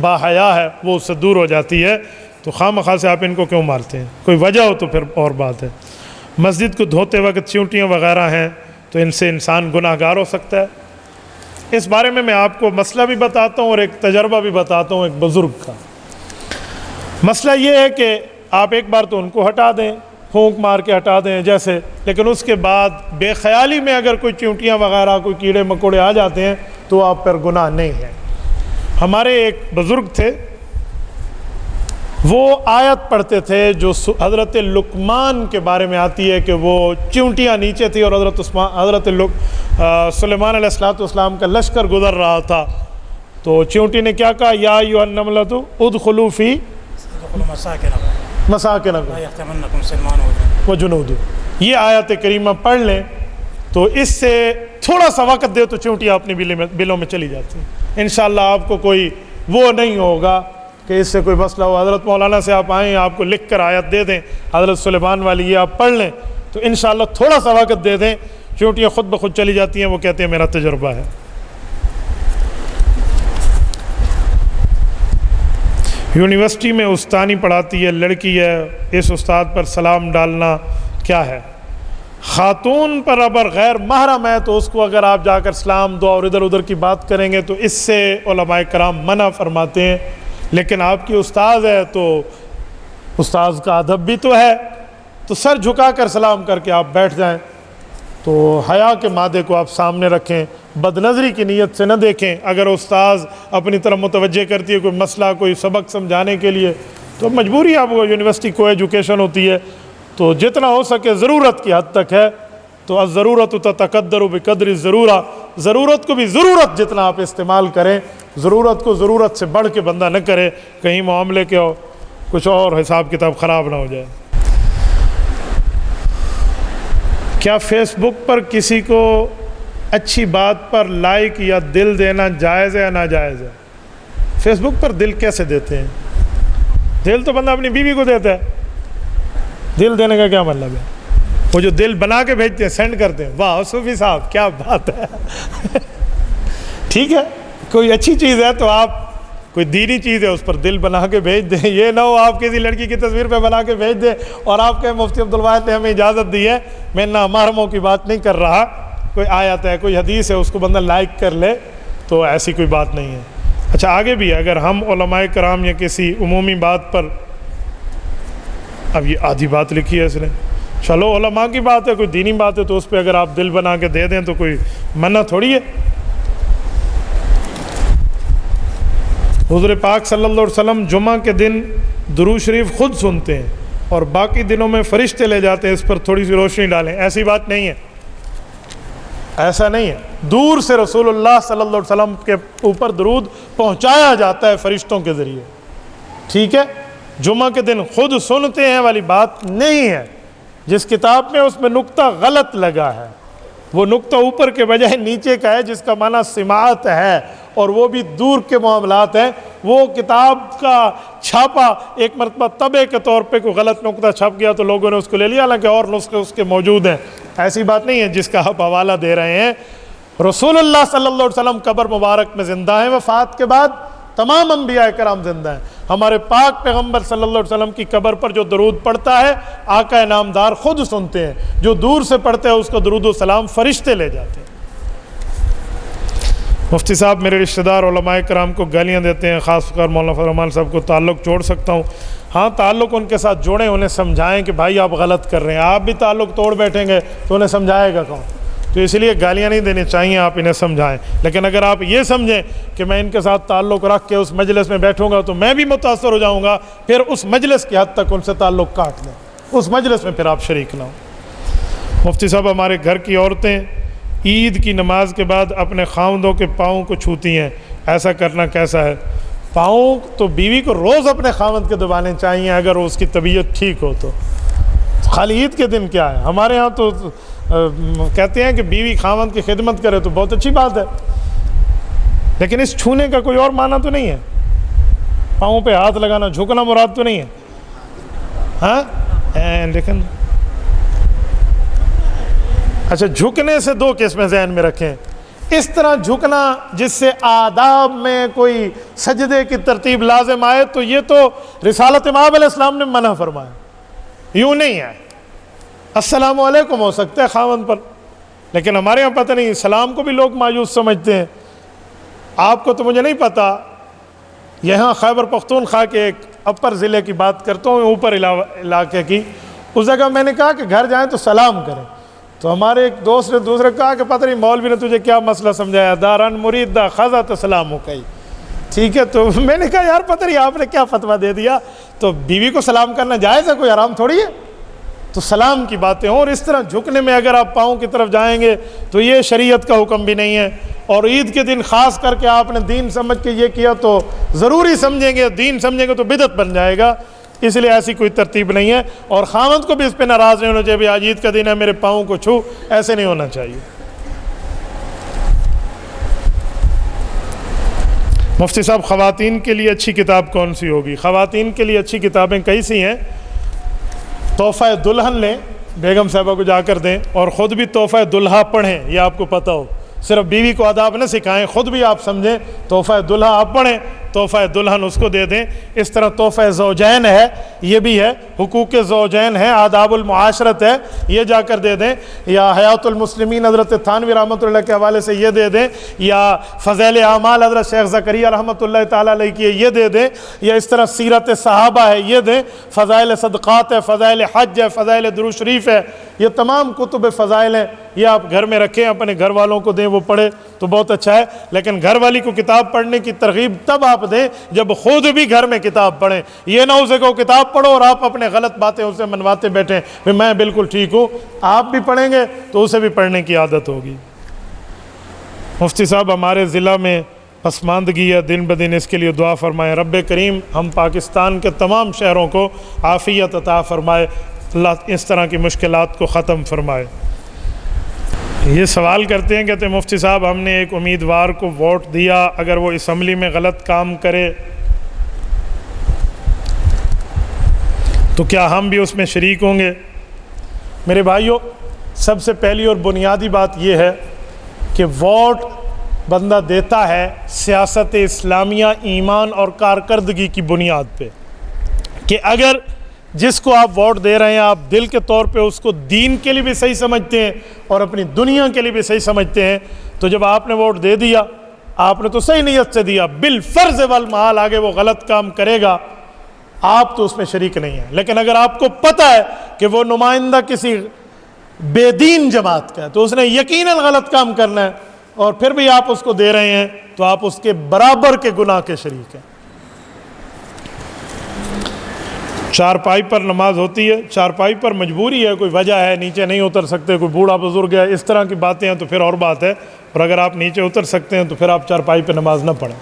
باحیا ہے، وہ اس سے دور ہو جاتی ہے، تو خواہ مخواہ سے آپ ان کو کیوں مارتے ہیں؟ کوئی وجہ ہو تو پھر اور بات ہے۔ مسجد کو دھوتے وقت چیونٹیاں وغیرہ ہیں تو ان سے انسان گناہ گار ہو سکتا ہے؟ اس بارے میں آپ کو مسئلہ بھی بتاتا ہوں اور ایک تجربہ بھی بتاتا ہوں ایک بزرگ کا۔ مسئلہ یہ ہے کہ آپ ایک بار تو ان کو ہٹا دیں، پھونک مار کے ہٹا دیں جیسے، لیکن اس کے بعد بے خیالی میں اگر کوئی چیونٹیاں وغیرہ، کوئی کیڑے مکوڑے آ جاتے ہیں تو آپ پر گناہ نہیں ہے۔ ہمارے ایک بزرگ تھے، وہ آیت پڑھتے تھے جو حضرت لقمان کے بارے میں آتی ہے کہ وہ چیونٹیاں نیچے تھی اور حضرت سلیمان علیہ السلام کا لشکر گزر رہا تھا، تو چیونٹی نے کیا کہا، یا ایھا النملۃ ادخلوا فی مساکنکم وجنود۔ یہ آیت کریمہ پڑھ لیں تو اس سے تھوڑا سا وقت دے تو چیونٹیاں اپنی بلوں میں چلی جاتی ہیں، انشاءاللہ آپ کو کوئی وہ نہیں ہوگا کہ اس سے کوئی مسئلہ ہو۔ حضرت مولانا سے آپ آئیں، آپ کو لکھ کر آیت دے دیں حضرت سلیمان والی، یہ آپ پڑھ لیں تو انشاءاللہ تھوڑا سا وقت دے دیں، چیونٹیاں خود بخود چلی جاتی ہیں، وہ کہتے ہیں میرا تجربہ ہے۔ یونیورسٹی میں استانی پڑھاتی ہے، لڑکی ہے، اس استاد پر سلام ڈالنا کیا ہے؟ خاتون پر اگر غیر محرم ہے تو اس کو اگر آپ جا کر سلام دعا اور ادھر ادھر کی بات کریں گے تو اس سے علماء کرام منع فرماتے ہیں، لیکن آپ کی استاذ ہے تو استاذ کا ادب بھی تو ہے، تو سر جھکا کر سلام کر کے آپ بیٹھ جائیں، تو حیا کے مادے کو آپ سامنے رکھیں، بد نظری کی نیت سے نہ دیکھیں۔ اگر استاذ اپنی طرف متوجہ کرتی ہے کوئی مسئلہ، کوئی سبق سمجھانے کے لیے، تو مجبوری آپ کو، یونیورسٹی کو ایجوکیشن ہوتی ہے، تو جتنا ہو سکے ضرورت کی حد تک ہے، تو الضرورت تتقدر بقدر الضرورہ، ضرورت کو بھی ضرورت جتنا آپ استعمال کریں، ضرورت کو ضرورت سے بڑھ کے بندہ نہ کرے، کہیں معاملے کے کچھ اور حساب کتاب خراب نہ ہو جائے۔ کیا فیس بک پر کسی کو اچھی بات پر لائک یا دل دینا جائز ہے یا ناجائز ہے؟ فیس بک پر دل کیسے دیتے ہیں؟ دل تو بندہ اپنی بیوی کو دیتا ہے، دل دینے کا کیا مطلب ہے؟ وہ جو دل بنا کے بھیجتے ہیں، سینڈ کرتے ہیں، واہ صوفی صاحب کیا بات ہے ٹھیک ہے، کوئی اچھی چیز ہے تو آپ کوئی دینی چیز ہے اس پر دل بنا کے بھیج دیں. یہ نہ ہو آپ کسی لڑکی کی تصویر پہ بنا کے بھیج دیں اور آپ کے مفتی عبدالواحد نے ہمیں اجازت دی ہے. میں نہ محرموں کی بات نہیں کر رہا, کوئی آیت ہے کوئی حدیث ہے اس کو بندہ لائک کر لے تو ایسی کوئی بات نہیں ہے. اچھا آگے بھی اگر ہم علماء کرام یا کسی عمومی بات پر, اب یہ آدھی بات لکھی ہے اس نے, چلو علماء کی بات ہے کوئی دینی بات ہے تو اس پہ اگر آپ دل بنا کے دے دیں تو کوئی منع تھوڑی ہے. حضور پاک صلی اللہ علیہ وسلم جمعہ کے دن درود شریف خود سنتے ہیں اور باقی دنوں میں فرشتے لے جاتے ہیں, اس پر تھوڑی سی روشنی ڈالیں. ایسی بات نہیں ہے, ایسا نہیں ہے. دور سے رسول اللہ صلی اللہ علیہ وسلم کے اوپر درود پہنچایا جاتا ہے فرشتوں کے ذریعے, ٹھیک ہے. جمعہ کے دن خود سنتے ہیں والی بات نہیں ہے. جس کتاب میں اس میں نقطہ غلط لگا ہے وہ نقطہ اوپر کے بجائے نیچے کا ہے, جس کا معنی سماعت ہے اور وہ بھی دور کے معاملات ہیں. وہ کتاب کا چھاپا ایک مرتبہ طبع کے طور پہ کوئی غلط نقطہ چھپ گیا تو لوگوں نے اس کو لے لیا, حالانکہ اور نسخے اس کے موجود ہیں. ایسی بات نہیں ہے جس کا آپ حوالہ دے رہے ہیں. رسول اللہ صلی اللہ علیہ وسلم قبر مبارک میں زندہ ہیں, وفات کے بعد تمام انبیاء کرام زندہ ہیں. ہمارے پاک پیغمبر صلی اللہ علیہ وسلم کی قبر پر جو درود پڑھتا ہے آقا انعامدار خود سنتے ہیں, جو دور سے پڑھتے ہیں اس کو درود و سلام فرشتے لے جاتے ہیں. مفتی صاحب میرے رشتہ دار علماء کرام کو گالیاں دیتے ہیں, خاص کر مولانا فضل الرحمان صاحب کو تعلق جوڑ سکتا ہوں. ہاں تعلق ان کے ساتھ جوڑیں, انہیں سمجھائیں کہ بھائی آپ غلط کر رہے ہیں. آپ بھی تعلق توڑ بیٹھیں گے تو انہیں سمجھائے گا کون؟ تو اس لیے گالیاں نہیں دینی چاہیے, آپ انہیں سمجھائیں. لیکن اگر آپ یہ سمجھیں کہ میں ان کے ساتھ تعلق رکھ کے اس مجلس میں بیٹھوں گا تو میں بھی متاثر ہو جاؤں گا, پھر اس مجلس کی حد تک ان سے تعلق کاٹ دیں, اس مجلس میں پھر آپ شریک نہ ہوں. مفتی صاحب ہمارے گھر کی عورتیں عید کی نماز کے بعد اپنے خاوندوں کے پاؤں کو چھوتی ہیں, ایسا کرنا کیسا ہے؟ پاؤں تو بیوی کو روز اپنے خاوند کے دبانے چاہیے اگر اس کی طبیعت ٹھیک ہو تو. خالی عید کے دن کیا ہے؟ ہمارے ہاں تو کہتے ہیں کہ بیوی خاوند کی خدمت کرے تو بہت اچھی بات ہے, لیکن اس چھونے کا کوئی اور معنی تو نہیں ہے. پاؤں پہ ہاتھ لگانا, جھکنا مراد تو نہیں ہے. ہاں لیکن اچھا, جھکنے سے دو قسمیں ذہن میں رکھیں. اس طرح جھکنا جس سے آداب میں کوئی سجدے کی ترتیب لازم آئے تو یہ تو رسالت امام علیہ السلام نے منع فرمایا. یوں نہیں ہے, السلام علیکم ہو سکتا ہے خاوند پر, لیکن ہمارے یہاں پتہ نہیں, سلام کو بھی لوگ مایوس سمجھتے ہیں. آپ کو تو مجھے نہیں پتا, یہاں خیبر پختونخوا کے ایک اپر ضلع کی بات کرتا ہوں, اوپر علاقے کی, اس جگہ میں نے کہا کہ گھر جائیں تو سلام کریں. تو ہمارے ایک دوست نے دوسرے کہا کہ پتہ نہیں مولوی نے تجھے کیا مسئلہ سمجھایا, داران مرید دا خزا تو سلام ہو گئی. ٹھیک ہے, تو میں نے کہا یار پتہ نہیں آپ نے کیا فتویٰ دے دیا, تو بیوی کو سلام کرنا جائز ہے, کوئی حرام تھوڑی ہے. تو سلام کی باتیں ہوں, اور اس طرح جھکنے میں اگر آپ پاؤں کی طرف جائیں گے تو یہ شریعت کا حکم بھی نہیں ہے. اور عید کے دن خاص کر کے آپ نے دین سمجھ کے یہ کیا تو ضروری سمجھیں گے, دین سمجھیں گے تو بدعت بن جائے گا. اس لیے ایسی کوئی ترتیب نہیں ہے, اور خاوند کو بھی اس پہ ناراض نہیں ہونا چاہیے, آج عید کا دن ہے میرے پاؤں کو چھو, ایسے نہیں ہونا چاہیے. مفتی صاحب خواتین کے لیے اچھی کتاب کون سی ہوگی؟ خواتین کے لیے اچھی کتابیں کئی سی ہیں. تحفہ دلہن لیں, بیگم صاحبہ کو جا کر دیں, اور خود بھی تحفہ دلہا پڑھیں, یہ آپ کو پتہ ہو. صرف بیوی کو آداب نہ سکھائیں, خود بھی آپ سمجھیں, تحفہ دلہا آپ پڑھیں, تحفہ دلہن اس کو دے دیں. اس طرح تحفہ زوجین ہے, یہ بھی ہے, حقوق زوجین ہے, آداب المعاشرت ہے, یہ جا کر دے دیں. یا حیات المسلمین حضرت تھانوی رحمۃ اللہ کے حوالے سے یہ دے دیں, یا فضائل اعمال حضرت شیخ زکریہ رحمۃ اللہ تعالیٰ علیہ کی یہ دے دیں, یا اس طرح سیرت صحابہ ہے یہ دیں, فضائل صدقات ہے, فضائل حج ہے, فضائل درود شریف ہے, یہ تمام کتب فضائل ہیں. یہ آپ گھر میں رکھیں, اپنے گھر والوں کو دیں, وہ پڑھے تو بہت اچھا ہے. لیکن گھر والی کو کتاب پڑھنے کی ترغیب تب آپ دیں جب خود بھی گھر میں کتاب پڑھیں. یہ نہ اسے کو کتاب پڑھو اور آپ اپنے غلط باتیں اسے منواتے بیٹھیں کہ میں بالکل ٹھیک ہوں. آپ بھی پڑھیں گے تو اسے بھی پڑھنے کی عادت ہوگی. مفتی صاحب ہمارے ضلع میں پسماندگی ہے دن بدن, اس کے لیے دعا فرمائیں. رب کریم ہم پاکستان کے تمام شہروں کو عافیت عطا فرمائے, اللہ اس طرح کی مشکلات کو ختم فرمائے. یہ سوال کرتے ہیں, کہتے ہیں مفتی صاحب ہم نے ایک امیدوار کو ووٹ دیا, اگر وہ اسمبلی میں غلط کام کرے تو کیا ہم بھی اس میں شریک ہوں گے؟ میرے بھائیوں, سب سے پہلی اور بنیادی بات یہ ہے کہ ووٹ بندہ دیتا ہے سیاست اسلامیہ ایمان اور کارکردگی کی بنیاد پہ، کہ اگر جس کو آپ ووٹ دے رہے ہیں آپ دل کے طور پہ اس کو دین کے لیے بھی صحیح سمجھتے ہیں اور اپنی دنیا کے لیے بھی صحیح سمجھتے ہیں، تو جب آپ نے ووٹ دے دیا، آپ نے تو صحیح نیت سے دیا، بالفرض والمحال آگے وہ غلط کام کرے گا، آپ تو اس میں شریک نہیں ہیں۔ لیکن اگر آپ کو پتہ ہے کہ وہ نمائندہ کسی بے دین جماعت کا ہے تو اس نے یقیناً غلط کام کرنا ہے، اور پھر بھی آپ اس کو دے رہے ہیں، تو آپ اس کے برابر کے گناہ کے شریک ہیں۔ چارپائی پر نماز ہوتی ہے، چارپائی پر مجبوری ہے، کوئی وجہ ہے، نیچے نہیں اتر سکتے، کوئی بوڑھا بزرگ ہے، اس طرح کی باتیں ہیں تو پھر اور بات ہے، اور اگر آپ نیچے اتر سکتے ہیں تو پھر آپ چارپائی پہ نماز نہ پڑھیں۔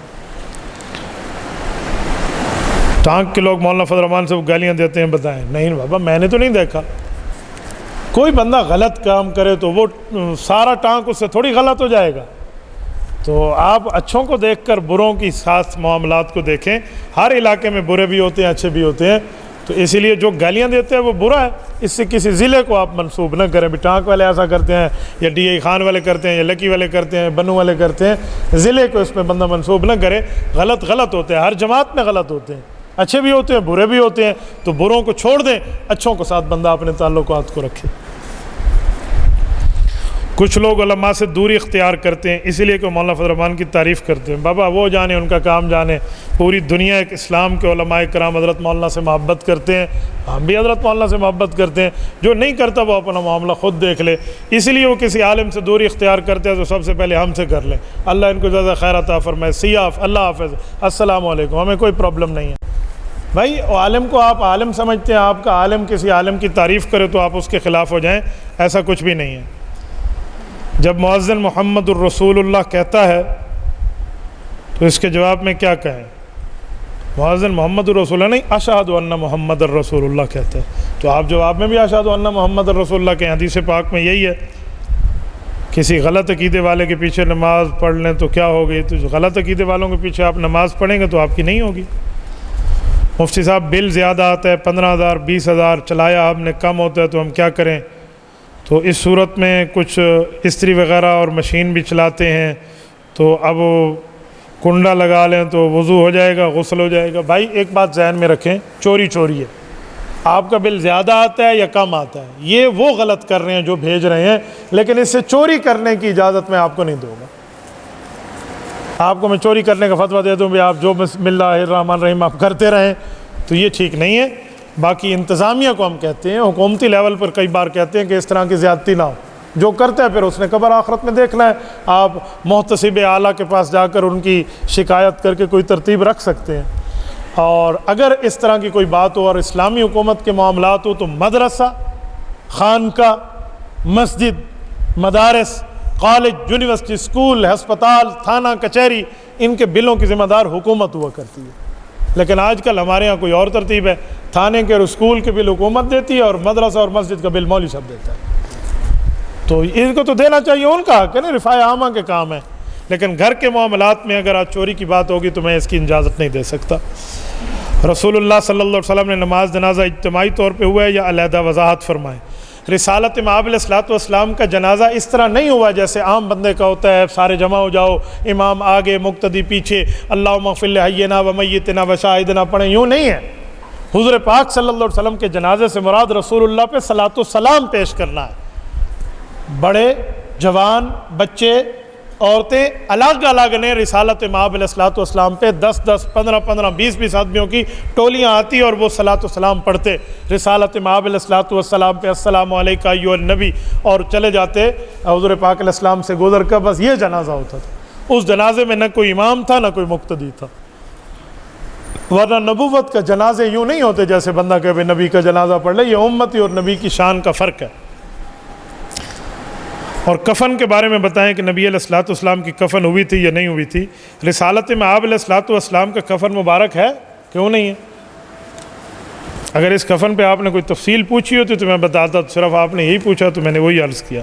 ٹانک کے لوگ مولانا فضل الرحمان سے گالیاں دیتے ہیں، بتائیں۔ نہیں بابا، میں نے تو نہیں دیکھا۔ کوئی بندہ غلط کام کرے تو وہ سارا ٹانک اس سے تھوڑی غلط ہو جائے گا۔ تو آپ اچھوں کو دیکھ کر بروں کی ساتھ معاملات کو دیکھیں۔ ہر علاقے میں برے بھی ہوتے ہیں، اچھے بھی ہوتے ہیں، تو اسی لیے جو گالیاں دیتے ہیں وہ برا ہے، اس سے کسی ضلع کو آپ منسوب نہ کریں۔ بھی ٹانک والے ایسا کرتے ہیں، یا ڈی اے خان والے کرتے ہیں، یا لکی والے کرتے ہیں، بنو والے کرتے ہیں، ضلع کو اس میں بندہ منسوب نہ کرے۔ غلط ہوتے ہیں، ہر جماعت میں غلط ہوتے ہیں، اچھے بھی ہوتے ہیں، برے بھی ہوتے ہیں، تو بروں کو چھوڑ دیں، اچھوں کے ساتھ بندہ اپنے تعلقات کو رکھے۔ کچھ لوگ علماء سے دوری اختیار کرتے ہیں، اسی لیے کہ مولانا فضل الرحمان کی تعریف کرتے ہیں۔ بابا وہ جانے، ان کا کام جانے، پوری دنیا ایک اسلام کے علماء کرام حضرت مولانا سے محبت کرتے ہیں، ہم بھی حضرت مولانا سے محبت کرتے ہیں۔ جو نہیں کرتا وہ اپنا معاملہ خود دیکھ لے، اسی لیے وہ کسی عالم سے دوری اختیار کرتے ہیں تو سب سے پہلے ہم سے کر لیں۔ اللہ ان کو جزا خیر عطا فرمائے۔ سیاف، اللہ حافظ، السلام علیکم، ہمیں کوئی پرابلم نہیں ہے۔ بھائی عالم کو آپ عالم سمجھتے ہیں، آپ کا عالم کسی عالم کی تعریف کرے تو آپ اس کے خلاف ہو جائیں، ایسا کچھ بھی نہیں ہے۔ جب مؤذن محمد الرسول اللہ کہتا ہے تو اس کے جواب میں کیا کہیں؟ مؤذن محمد الرسول اللہ نہیں، اشہد ان محمد الرسول اللہ کہتا ہے، تو آپ جواب میں بھی اشہد ان محمد الرسول اللہ کہیں۔ حدیث پاک میں یہی ہے۔ کسی غلط عقیدے والے کے پیچھے نماز پڑھ لیں تو کیا ہوگی؟ تو غلط عقیدے والوں کے پیچھے آپ نماز پڑھیں گے تو آپ کی نہیں ہوگی۔ مفتی صاحب بل زیادہ آتا ہے، 15,000 20,000 چلایا ہم نے، کم ہوتا ہے تو ہم کیا کریں؟ تو اس صورت میں کچھ استری وغیرہ اور مشین بھی چلاتے ہیں، تو اب کنڈا لگا لیں تو وضو ہو جائے گا، غسل ہو جائے گا۔ بھائی ایک بات ذہن میں رکھیں، چوری ہے۔ آپ کا بل زیادہ آتا ہے یا کم آتا ہے، یہ وہ غلط کر رہے ہیں جو بھیج رہے ہیں، لیکن اس سے چوری کرنے کی اجازت میں آپ کو نہیں دوں گا۔ آپ کو میں چوری کرنے کا فتویٰ دے دوں بھی آپ جو بسم اللہ الرحمن الرحیم آپ کرتے رہیں، تو یہ ٹھیک نہیں ہے۔ باقی انتظامیہ کو ہم کہتے ہیں، حکومتی لیول پر کئی بار کہتے ہیں کہ اس طرح کی زیادتی نہ ہو، جو کرتا ہے پھر اس نے قبر آخرت میں دیکھنا ہے۔ آپ محتسب اعلیٰ کے پاس جا کر ان کی شکایت کر کے کوئی ترتیب رکھ سکتے ہیں، اور اگر اس طرح کی کوئی بات ہو اور اسلامی حکومت کے معاملات ہو تو مدرسہ، خانقاہ، مسجد، مدارس، کالج، یونیورسٹی، اسکول، ہسپتال، تھانہ، کچہری، ان کے بلوں کی ذمہ دار حکومت ہوا کرتی ہے۔ لیکن آج کل ہمارے ہاں کوئی اور ترتیب ہے، تھانے کے اور اسکول کے بل حکومت دیتی ہے اور مدرسہ اور مسجد کا بل مولوی صاحب دیتا ہے۔ تو ان کو تو دینا چاہیے، ان کا حق ہے نا، رفاع عامہ کے کام ہے۔ لیکن گھر کے معاملات میں اگر آج چوری کی بات ہوگی تو میں اس کی اجازت نہیں دے سکتا۔ رسول اللہ صلی اللہ علیہ وسلم نے نماز جنازہ اجتماعی طور پہ ہوا ہے یا علیحدہ وضاحت فرمائیں؟ رسالت مآب علیہ الصلوۃ والسلام کا جنازہ اس طرح نہیں ہوا جیسے عام بندے کا ہوتا ہے، سارے جمع ہو جاؤ، امام آگے، مقتدی پیچھے، اللہم اغفر لحینا و میتنا و شاہدنا پڑھیں، یوں نہیں ہے۔ حضور پاک صلی اللہ علیہ وسلم کے جنازے سے مراد رسول اللہ پہ صلاۃ و سلام پیش کرنا ہے۔ بڑے، جوان، بچے، عورتیں الگ الگ نے رسالت مآب علیہ الصلوۃ والسلام پہ 10 15 20 آدمیوں کی ٹولیاں آتی اور وہ صلاۃ و سلام پڑھتے رسالت مآب علیہ الصلوۃ والسلام پہ، السلام علیکہ ایھا النبی، اور چلے جاتے حضور پاک علیہ السلام سے گزر کر، بس یہ جنازہ ہوتا تھا۔ اس جنازے میں نہ کوئی امام تھا نہ کوئی مقتدی تھا۔ ورنہ نبوت کا جنازے یوں نہیں ہوتے جیسے بندہ کہ نبی کا جنازہ پڑھ لے، یہ امتی اور نبی کی شان کا فرق ہے۔ اور کفن کے بارے میں بتائیں کہ نبی علیہ الصلوۃ والسلام کی کفن ہوئی تھی یا نہیں ہوئی تھی؟ رسالت مآب علیہ الصلوۃ والسلام کا کفن مبارک ہے، کیوں نہیں ہے؟ اگر اس کفن پہ آپ نے کوئی تفصیل پوچھی ہوتی تو میں بتاتا، صرف آپ نے یہی پوچھا تو میں نے وہی عرض کیا۔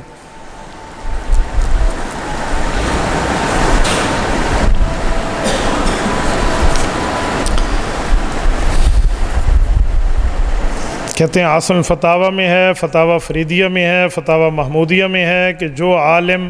کہتے ہیں آسن فتاوہ میں ہے، فتاوہ فریدیہ میں ہے، فتاوہ محمودیہ میں ہے کہ جو عالم